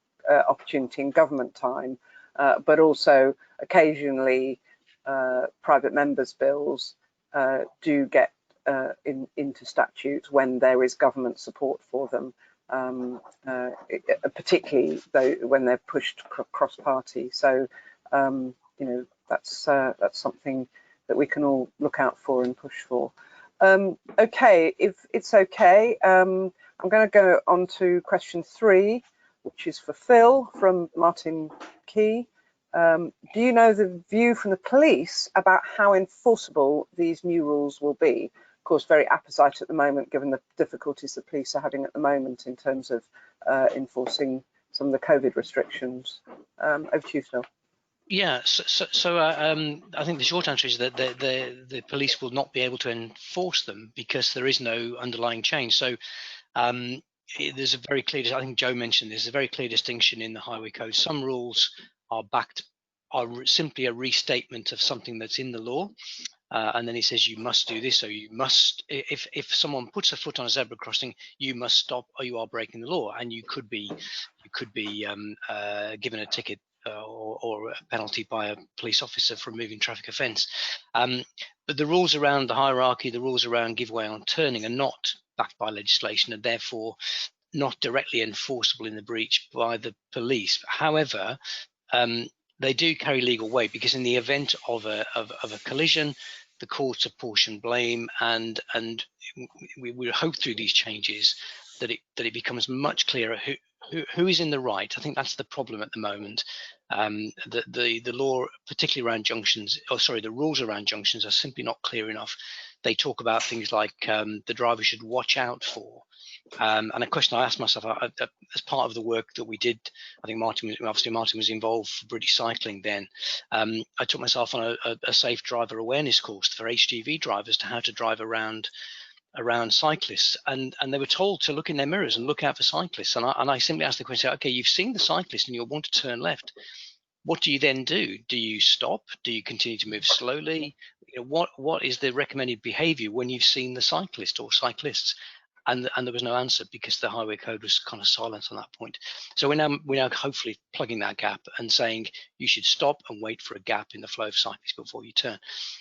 opportunity in government time, but also occasionally private members' bills do get into statute when there is government support for them, particularly though when they're pushed cross-party. So that's something that we can all look out for and push for. Okay, if it's okay, I'm going to go on to question 3, which is for Phil from Martin Key. Do you know the view from the police about how enforceable these new rules will be? Of course, very apposite at the moment, given the difficulties the police are having at the moment in terms of enforcing some of the COVID restrictions. Over to you, Phil. Yeah, so I think the short answer is that the police will not be able to enforce them because there is no underlying change. So there's a very clear, I think Joe mentioned there's a very clear distinction in the highway code. Some rules are simply a restatement of something that's in the law. And then it says you must do this, so you must, if someone puts a foot on a zebra crossing, you must stop or you are breaking the law, and you could be given a ticket or a penalty by a police officer for a moving traffic offence. But the rules around the hierarchy, the rules around give way on turning are not backed by legislation and therefore not directly enforceable in the breach by the police. However, they do carry legal weight, because in the event of a collision, the courts apportion blame, and we hope through these changes that it becomes much clearer who is in the right. I think that's the problem at the moment. The law, particularly around junctions, the rules around junctions are simply not clear enough. They talk about things like the driver should watch out for. And a question I asked myself as part of the work that we did, I think Martin was involved for British Cycling then. I took myself on a safe driver awareness course for HGV drivers to how to drive around cyclists, and they were told to look in their mirrors and look out for cyclists. And I simply asked the question, okay, you've seen the cyclist and you want to turn left. What do you then do? Do you stop? Do you continue to move slowly? What is the recommended behaviour when you've seen the cyclist or cyclists? And there was no answer, because the highway code was kind of silent on that point. So we're now hopefully plugging that gap and saying you should stop and wait for a gap in the flow of cyclists before you turn.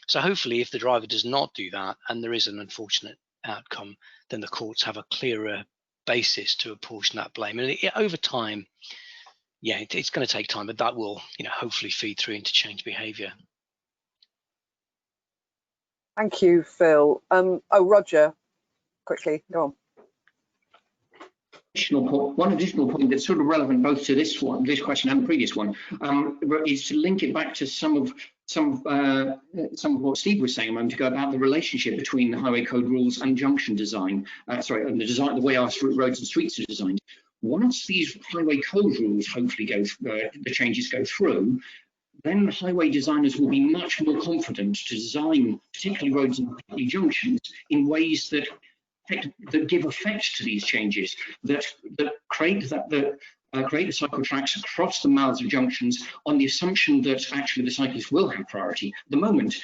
So hopefully, if the driver does not do that and there is an unfortunate outcome, then the courts have a clearer basis to apportion that blame. And over time, yeah, it's going to take time, but that will, hopefully feed through into change behaviour. Thank you, Phil. Roger, quickly, go on. One additional point that's sort of relevant both to this question and the previous one, is to link it back to some of what Steve was saying a moment ago about the relationship between the highway code rules and junction design. And the way our roads and streets are designed. Once these highway code rules hopefully the changes go through, then highway designers will be much more confident to design particularly roads and particularly junctions in ways that give effect to these changes, that create the cycle tracks across the mouths of junctions on the assumption that actually the cyclists will have priority. At the moment,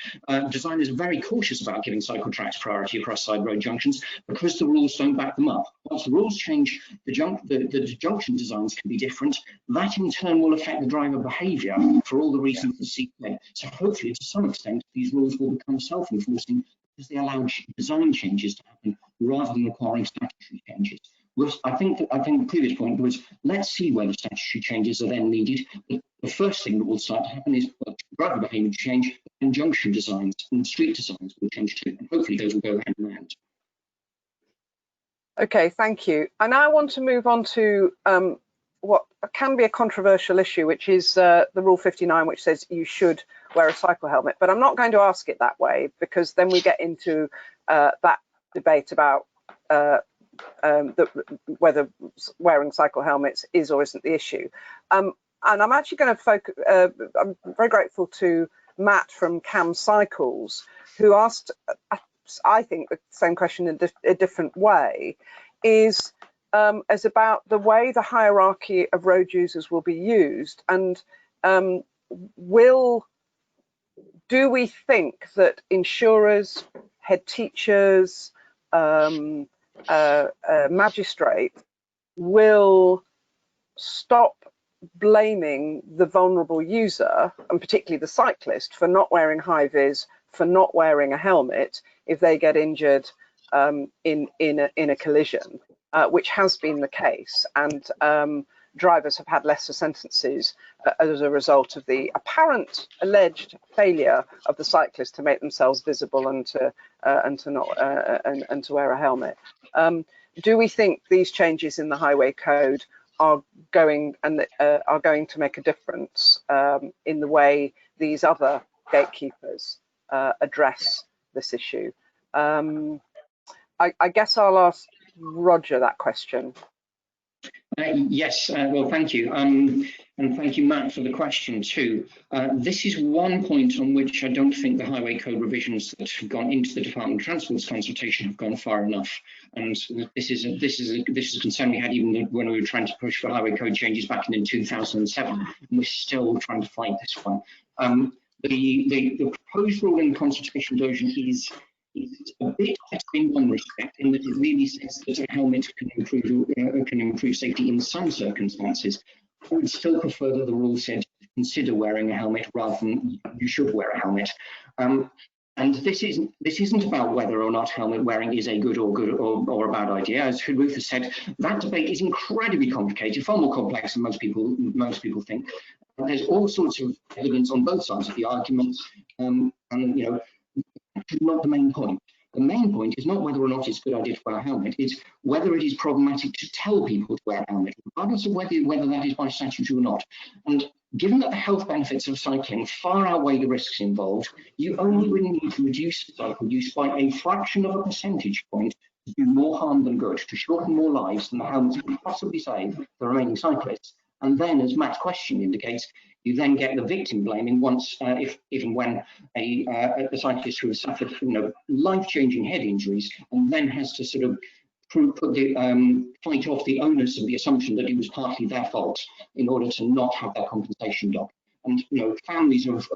designers are very cautious about giving cycle tracks priority across side road junctions because the rules don't back them up. Once the rules change, the junction designs can be different. That in turn will affect the driver behaviour for all the reasons that Steve said. So hopefully, to some extent, these rules will become self-enforcing because they allow design changes to happen rather than requiring statutory changes. I think the previous point was, let's see where the statutory changes are then needed. But the first thing that will start to happen is driver behaviour change, and junction designs and street designs will change too. And hopefully those will go hand in hand. Okay, thank you. I now want to move on to what can be a controversial issue, which is the Rule 59, which says you should wear a cycle helmet. But I'm not going to ask it that way, because then we get into that debate about whether wearing cycle helmets is or isn't the issue. And I'm actually going to focus, I'm very grateful to Matt from Cam Cycles, who asked, I think, the same question in a different way, is about the way the hierarchy of road users will be used, and do we think that insurers, head teachers, magistrates will stop blaming the vulnerable user, and particularly the cyclist, for not wearing high vis, for not wearing a helmet if they get injured in a collision, which has been the case, and drivers have had lesser sentences as a result of the apparent alleged failure of the cyclist to make themselves visible and to wear a helmet. Do we think these changes in the highway code are going to make a difference in the way these other gatekeepers address this issue? I guess I'll ask Roger that question. Yes, well, thank you. And thank you, Matt, for the question too. This is one point on which I don't think the highway code revisions that have gone into the Department of Transport's consultation have gone far enough. And this is a concern we had even when we were trying to push for highway code changes back in 2007. And we're still trying to fight this one. The proposed rule in the consultation version is a bit better in one respect, in that it really says that a helmet can improve safety in some circumstances. I would still prefer that the rule said consider wearing a helmet rather than you should wear a helmet. And this isn't about whether or not helmet wearing is a good or a bad idea. As Ruth has said, that debate is incredibly complicated, far more complex than most people think. There's all sorts of evidence on both sides of the argument, and you know, that's not the main point. The main point is not whether or not it's a good idea to wear a helmet, it's whether it is problematic to tell people to wear a helmet, regardless of whether that is by statute or not. And given that the health benefits of cycling far outweigh the risks involved, you only really need to reduce cycle use by a fraction of a percentage point to do more harm than good, to shorten more lives than the helmets can possibly save the remaining cyclists. And then, as Matt's question indicates, you then get the victim blaming once, if and when a cyclist who has suffered, you know, life-changing head injuries, and then has to sort of fight off the onus of the assumption that it was partly their fault in order to not have that compensation done. And you know, families of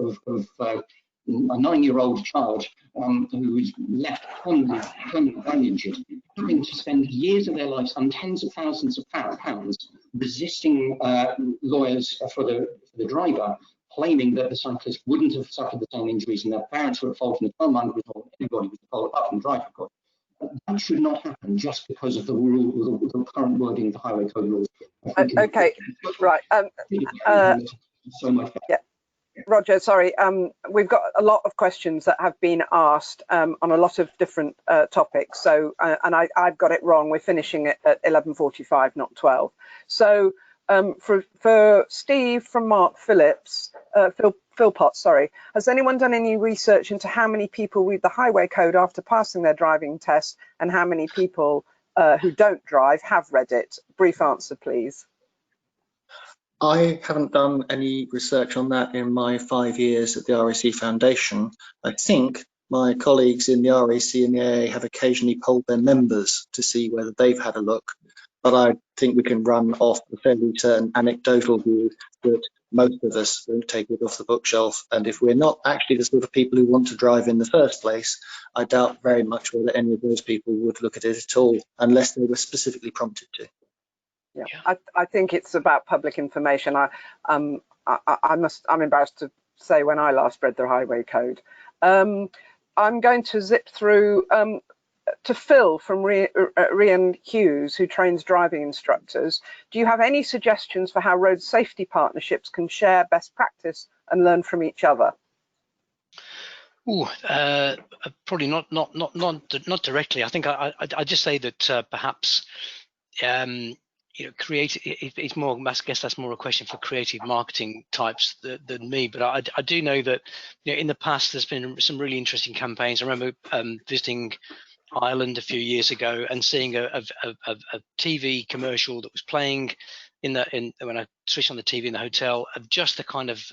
a 9-year-old child who was left permanently injured, having to spend years of their lives and tens of thousands of pounds resisting lawyers for the driver, claiming that the cyclist wouldn't have suffered the same injuries and their parents were at fault and the tow-man was at fault, everybody was at fault apart from the driver, of course. That should not happen just because of the rule, the current wording of the highway code rules. Okay, right. So much better. Yeah. Roger, sorry, we've got a lot of questions that have been asked on a lot of different topics. So, and I've got it wrong. We're finishing it at 11:45, not 12. So, for Steve from Mark Phillips, Philpott, sorry, has anyone done any research into how many people read the highway code after passing their driving test, and how many people who don't drive have read it? Brief answer, please. I haven't done any research on that in my 5 years at the RAC Foundation. I think my colleagues in the RAC and the AA have occasionally polled their members to see whether they've had a look, but I think we can run off the fairly certain anecdotal view that most of us won't take it off the bookshelf, and if we're not actually the sort of people who want to drive in the first place, I doubt very much whether any of those people would look at it at all, unless they were specifically prompted to. Yeah, I think it's about public information. I'm embarrassed to say when I last read the highway code. I'm going to zip through to Phil from Rian Hughes, who trains driving instructors. Do you have any suggestions for how road safety partnerships can share best practice and learn from each other? Probably not directly. I think I just say that perhaps you know, it's more, I guess that's more a question for creative marketing types than me, but I do know that, you know, in the past there's been some really interesting campaigns. I remember visiting Ireland a few years ago and seeing a TV commercial that was playing when I switched on the TV in the hotel, of just the kind of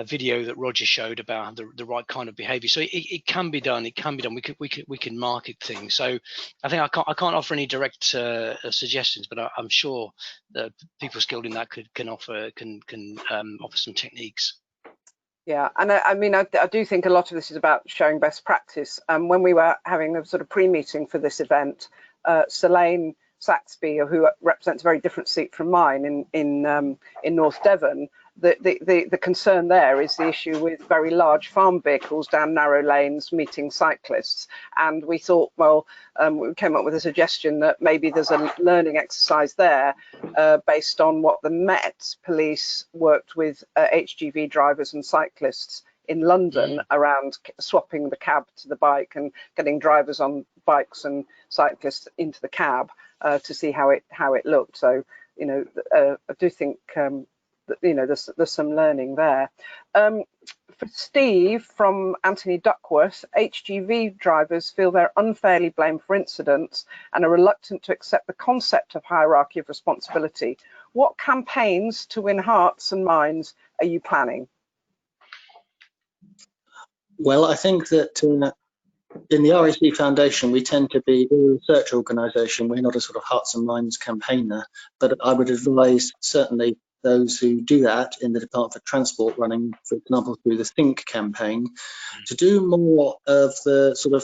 video that Roger showed about the right kind of behaviour. So it can be done. It can be done. We can market things. So I think I can't offer any direct suggestions, but I'm sure that people skilled in that can offer some techniques. Yeah, and I mean, I do think a lot of this is about showing best practice. When we were having a sort of pre-meeting for this event, Selaine Saxby, who represents a very different seat from mine in North Devon, the concern there is the issue with very large farm vehicles down narrow lanes meeting cyclists. And we thought, well, we came up with a suggestion that maybe there's a learning exercise there based on what the Met Police worked with HGV drivers and cyclists in London around swapping the cab to the bike and getting drivers on bikes and cyclists into the cab to see how it looked. So, you know, I do think you know, there's some learning there. For Steve from Anthony Duckworth, HGV drivers feel they're unfairly blamed for incidents and are reluctant to accept the concept of hierarchy of responsibility. What campaigns to win hearts and minds are you planning? Well, I think that in the RSD Foundation, we tend to be a research organisation. We're not a sort of hearts and minds campaigner, but I would advise certainly those who do that in the Department for Transport, running, for example, through the Think campaign, to do more of the sort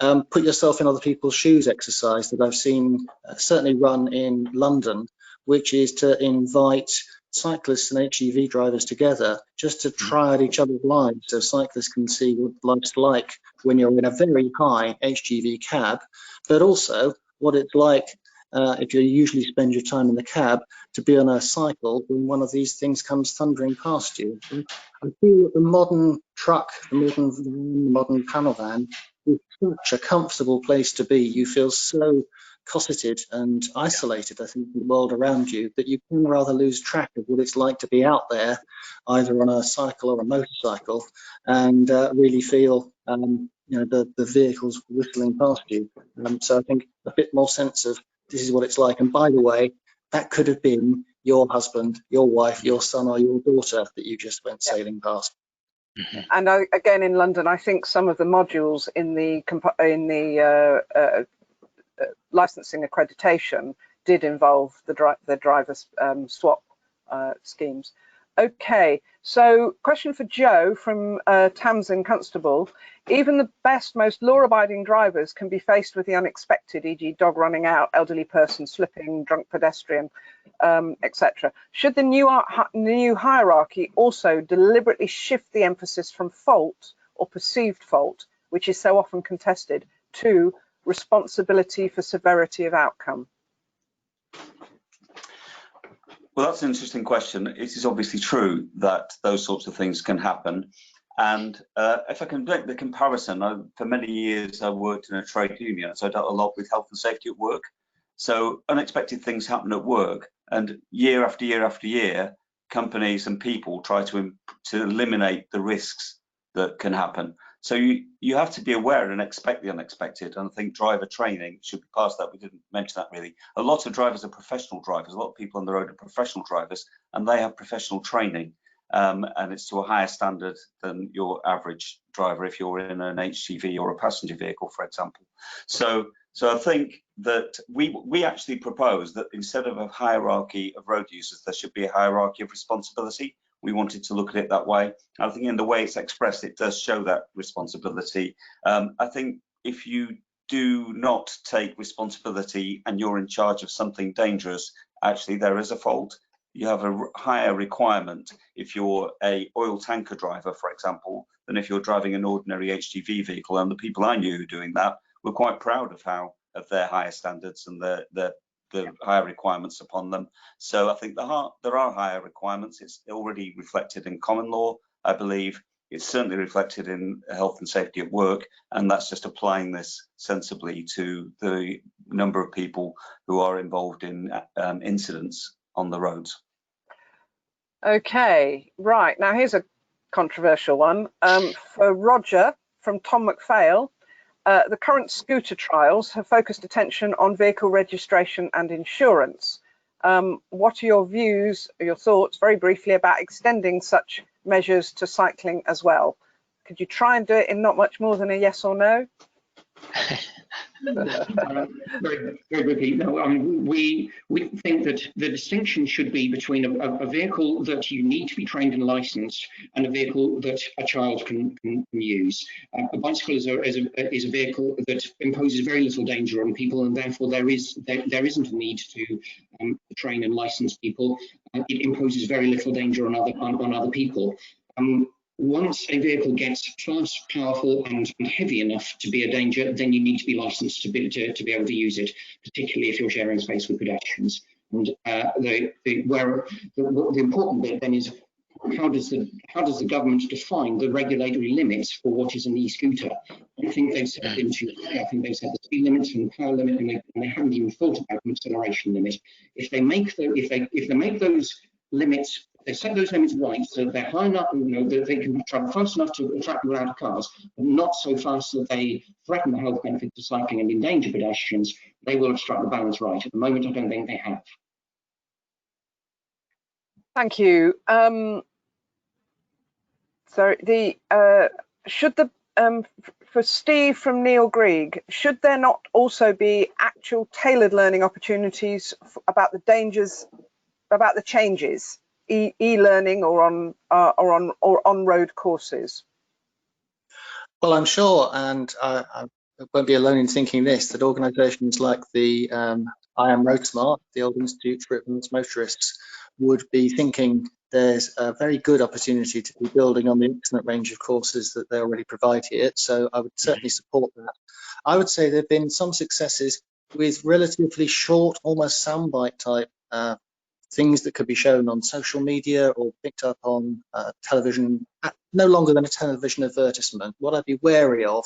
of put yourself in other people's shoes exercise that I've seen certainly run in London, which is to invite cyclists and HGV drivers together just to try out each other's lives, so cyclists can see what life's like when you're in a very high HGV cab, but also what it's like if you usually spend your time in the cab to be on a cycle when one of these things comes thundering past you. I feel that the modern truck, the modern panel van is such a comfortable place to be. You feel so cosseted and isolated, I think, in the world around you, that you can rather lose track of what it's like to be out there, either on a cycle or a motorcycle, and really feel the vehicles whistling past you. So I think a bit more sense of this is what it's like. And by the way, that could have been your husband, your wife, your son, or your daughter that you just went sailing past. And again, in London, I think some of the modules in the licensing accreditation did involve the driver's swap schemes. Okay, so question for Joe from Tamsin Constable. Even the best, most law-abiding drivers can be faced with the unexpected, e.g. dog running out, elderly person slipping, drunk pedestrian, etc. Should the new hierarchy also deliberately shift the emphasis from fault or perceived fault, which is so often contested, to responsibility for severity of outcome? Well, that's an interesting question. It is obviously true that those sorts of things can happen. And if I can make the comparison, for many years I worked in a trade union, so I dealt a lot with health and safety at work. So unexpected things happen at work, and year after year after year, companies and people try to eliminate the risks that can happen. So you have to be aware and expect the unexpected. And I think driver training should be part of that. We didn't mention that really. A lot of drivers are professional drivers. A lot of people on the road are professional drivers, and they have professional training. And it's to a higher standard than your average driver if you're in an HGV or a passenger vehicle, for example. So I think that we actually propose that instead of a hierarchy of road users, there should be a hierarchy of responsibility. We wanted to look at it that way. I think in the way it's expressed, it does show that responsibility. I think if you do not take responsibility and you're in charge of something dangerous, actually there is a fault. You have a higher requirement if you're a oil tanker driver, for example, than if you're driving an ordinary HGV vehicle. And the people I knew doing that were quite proud of their higher standards and the higher requirements upon them. So I think there are higher requirements. It's already reflected in common law, I believe. It's certainly reflected in health and safety at work, and that's just applying this sensibly to the number of people who are involved in incidents on the roads. Okay, right, now here's a controversial one. For Roger from Tom McPhail, the current scooter trials have focused attention on vehicle registration and insurance. What are your views, or your thoughts, very briefly, about extending such measures to cycling as well? Could you try and do it in not much more than a yes or no? Very briefly, no. We think that the distinction should be between a vehicle that you need to be trained and licensed and a vehicle that a child can use. A bicycle is a vehicle that imposes very little danger on people, and therefore there isn't a need to train and license people. It imposes very little danger on other people. Once a vehicle gets fast, powerful, and heavy enough to be a danger, then you need to be licensed to be able to use it, particularly if you're sharing space with pedestrians. And the important bit then is how does the government define the regulatory limits for what is an e-scooter? I think they've set them too high. I think they've set the speed limits and the power limit, and they haven't even thought about an acceleration limit. If they make those limits They set those limits right so that they're high enough, that they can travel fast enough to attract people out of cars, but not so fast that they threaten the health benefits of cycling and endanger pedestrians. They will have struck the balance right. At the moment, I don't think they have. Thank you. So should the for Steve from Neil Grieg, should there not also be actual tailored learning opportunities about the dangers, about the changes, e-learning or on road courses? Well, I'm sure, and I won't be alone in thinking this, that organisations like the I Am Road Smart, the Old Institute for Advanced Motorists, would be thinking there's a very good opportunity to be building on the excellent range of courses that they already provide here. So I would certainly support that. I would say there have been some successes with relatively short, almost soundbite type things that could be shown on social media or picked up on television, no longer than a television advertisement. What I'd be wary of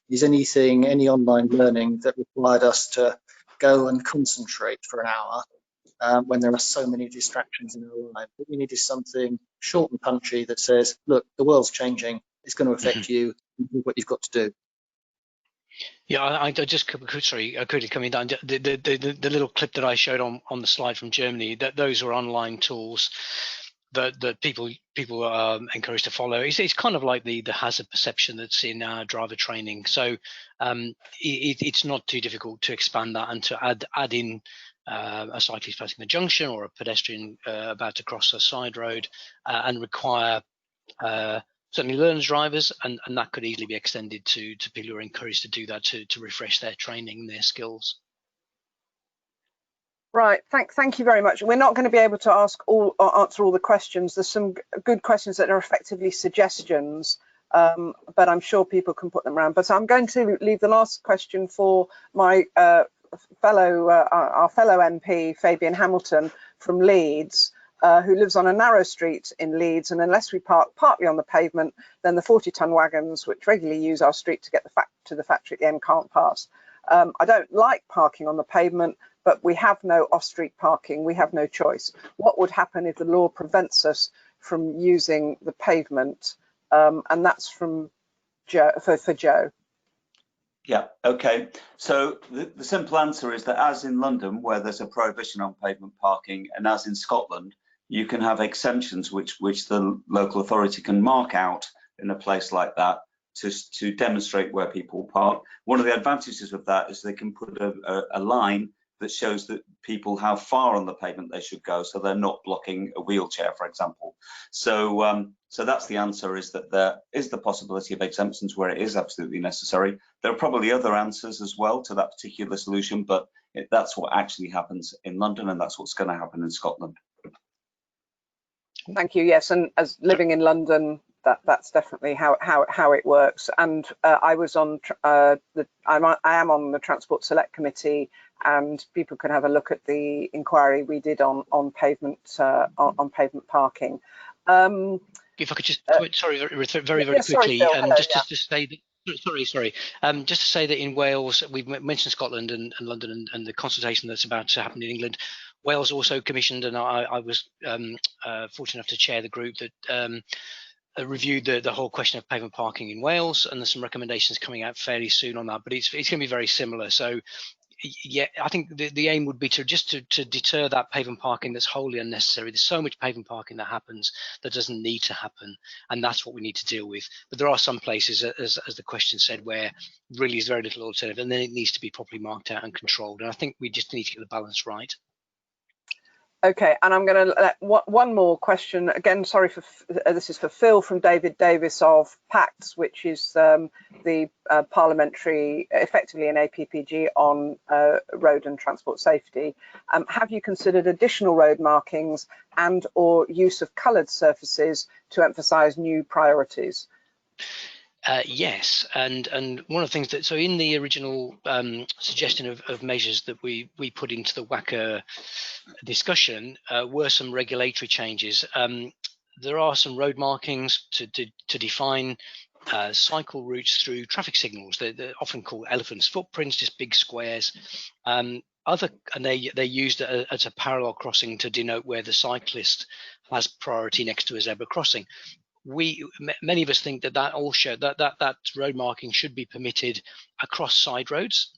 is any online learning that required us to go and concentrate for an hour when there are so many distractions in our life. What we need is something short and punchy that says, look, the world's changing, it's going to affect you, what you've got to do. Yeah, I just quickly coming down the little clip that I showed on the slide from Germany. That those are online tools that people are encouraged to follow. It's kind of like the hazard perception that's in driver training. So it's not too difficult to expand that and to add in a cyclist passing the junction or a pedestrian about to cross a side road and require certainly learners drivers, and that could easily be extended to people who are encouraged to do that to refresh their training and their skills. Right, thank you very much. We're not going to be able to answer all the questions. There's some good questions that are effectively suggestions, but I'm sure people can put them around. But I'm going to leave the last question for my our fellow MP, Fabian Hamilton from Leeds, who lives on a narrow street in Leeds, and unless we park partly on the pavement, then the 40-ton wagons, which regularly use our street to get to the factory at the end, can't pass. I don't like parking on the pavement, but we have no off-street parking. We have no choice. What would happen if the law prevents us from using the pavement? And that's from Joe, for Joe. Yeah, okay. So the simple answer is that as in London, where there's a prohibition on pavement parking, and as in Scotland, you can have exemptions which the local authority can mark out in a place like that to demonstrate where people park. One of the advantages of that is they can put a line that shows that people how far on the pavement they should go, so they're not blocking a wheelchair, for example. So so that's the answer, is that there is the possibility of exemptions where it is absolutely necessary. There are probably other answers as well to that particular solution, but that's what actually happens in London, and that's what's going to happen in Scotland. Thank you. Yes, and as living in London, that's definitely how it works. And I was on I am on the Transport Select Committee, and people can have a look at the inquiry we did on pavement parking. If I could just sorry, very quickly, sorry, Phil, hello, just to say that, just to say that in Wales, we've mentioned Scotland and London and the consultation that's about to happen in England. Wales also commissioned, and I was fortunate enough to chair the group that reviewed the whole question of pavement parking in Wales, and there's some recommendations coming out fairly soon on that, but it's going to be very similar. So yeah, I think the aim would be to deter that pavement parking that's wholly unnecessary. There's so much pavement parking that happens that doesn't need to happen, and that's what we need to deal with. But there are some places, as the question said, where really is very little alternative, and then it needs to be properly marked out and controlled. And I think we just need to get the balance right. Okay, and I'm going to let one more question again. Sorry for this is for Phil from David Davis of PACTS, which is the parliamentary, effectively an APPG on road and transport safety. Have you considered additional road markings and or use of coloured surfaces to emphasise new priorities? Yes, and one of the things that, so in the original suggestion of measures that we put into the WACA discussion were some regulatory changes. There are some road markings to define cycle routes through traffic signals. They're often called elephants' footprints, just big squares. they're used as a parallel crossing to denote where the cyclist has priority next to a zebra crossing. Many of us think that road marking should be permitted across side roads.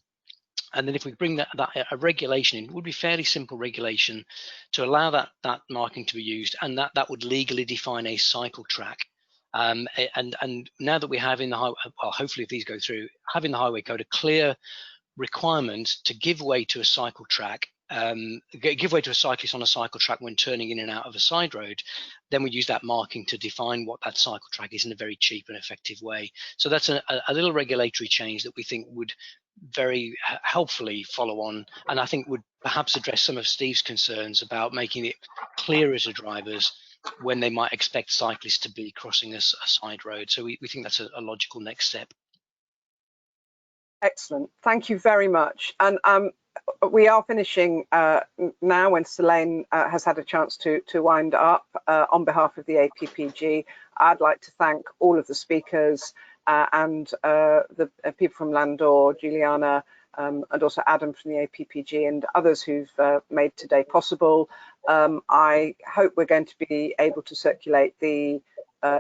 And then if we bring a regulation in, it would be fairly simple regulation to allow that marking to be used, and that would legally define a cycle track. And now that we have in the highway, well, hopefully if these go through, having the highway code a clear requirement to give way to a cycle track, give way to a cyclist on a cycle track when turning in and out of a side road, then we use that marking to define what that cycle track is in a very cheap and effective way. So that's a little regulatory change that we think would very helpfully follow on, and I think would perhaps address some of Steve's concerns about making it clearer to drivers when they might expect cyclists to be crossing a side road. So we think that's a logical next step. Excellent, thank you very much. And we are finishing now when Selaine has had a chance to wind up. On behalf of the APPG, I'd like to thank all of the speakers and the people from Landor, Juliana, and also Adam from the APPG and others who've made today possible. I hope we're going to be able to circulate the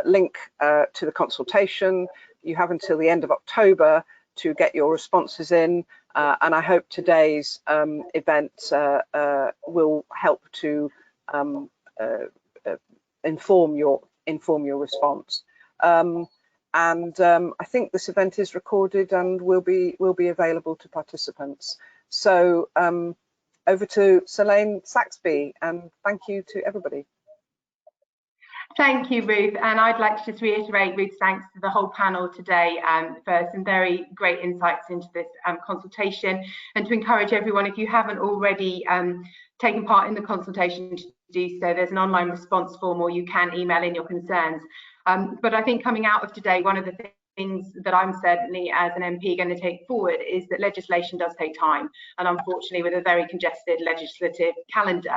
link to the consultation. You have until the end of October to get your responses in, and I hope today's event will help to inform your response. I think this event is recorded and will be available to participants. So over to Selaine Saxby, and thank you to everybody. Thank you, Ruth, and I'd like to just reiterate Ruth's thanks to the whole panel today for some very great insights into this consultation, and to encourage everyone, if you haven't already taken part in the consultation, to do so. There's an online response form, or you can email in your concerns. But I think coming out of today, one of the things that I'm certainly as an MP going to take forward is that legislation does take time, and unfortunately with a very congested legislative calendar.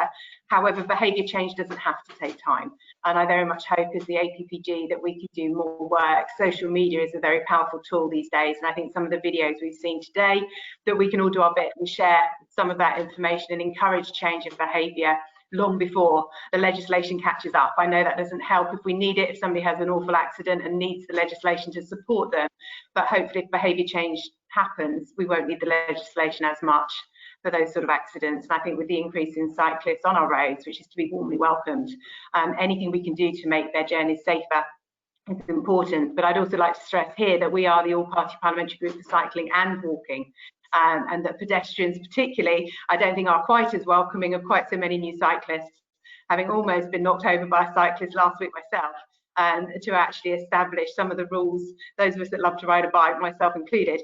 However, behaviour change doesn't have to take time, and I very much hope as the APPG that we can do more work. Social media is a very powerful tool these days, and I think some of the videos we've seen today, that we can all do our bit and share some of that information and encourage change in behaviour long before the legislation catches up. I know that doesn't help if we need it, if somebody has an awful accident and needs the legislation to support them, but hopefully if behaviour change happens, we won't need the legislation as much for those sort of accidents. And I think with the increase in cyclists on our roads, which is to be warmly welcomed, anything we can do to make their journeys safer is important. But I'd also like to stress here that we are the all-party parliamentary group for cycling and walking, and that pedestrians particularly, I don't think are quite as welcoming of quite so many new cyclists, having almost been knocked over by a cyclist last week myself, to actually establish some of the rules, those of us that love to ride a bike, myself included,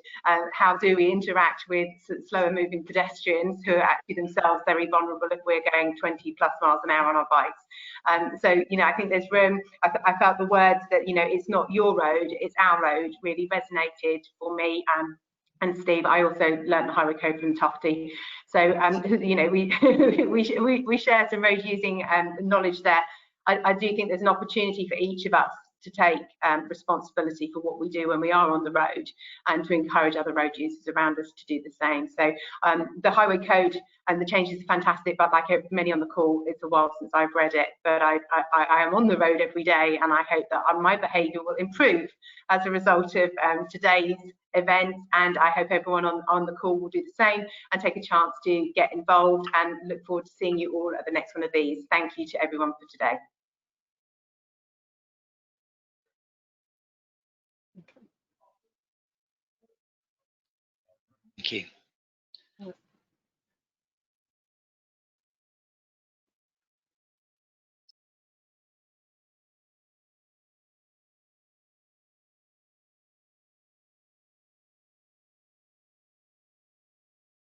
how do we interact with slower moving pedestrians who are actually themselves very vulnerable if we're going 20+ miles an hour on our bikes. So, you know, I think there's room. I felt the words that, you know, it's not your road, it's our road, really resonated for me. And Steve, I also learned the highway code from Tufty. So, you know, we share some road using knowledge there. I do think there's an opportunity for each of us to take responsibility for what we do when we are on the road, and to encourage other road users around us to do the same. So the highway code and the changes are fantastic, but like many on the call, it's a while since I've read it, but I am on the road every day, and I hope that my behaviour will improve as a result of today's event, and I hope everyone on the call will do the same and take a chance to get involved, and look forward to seeing you all at the next one of these. Thank you to everyone for today. Thank you.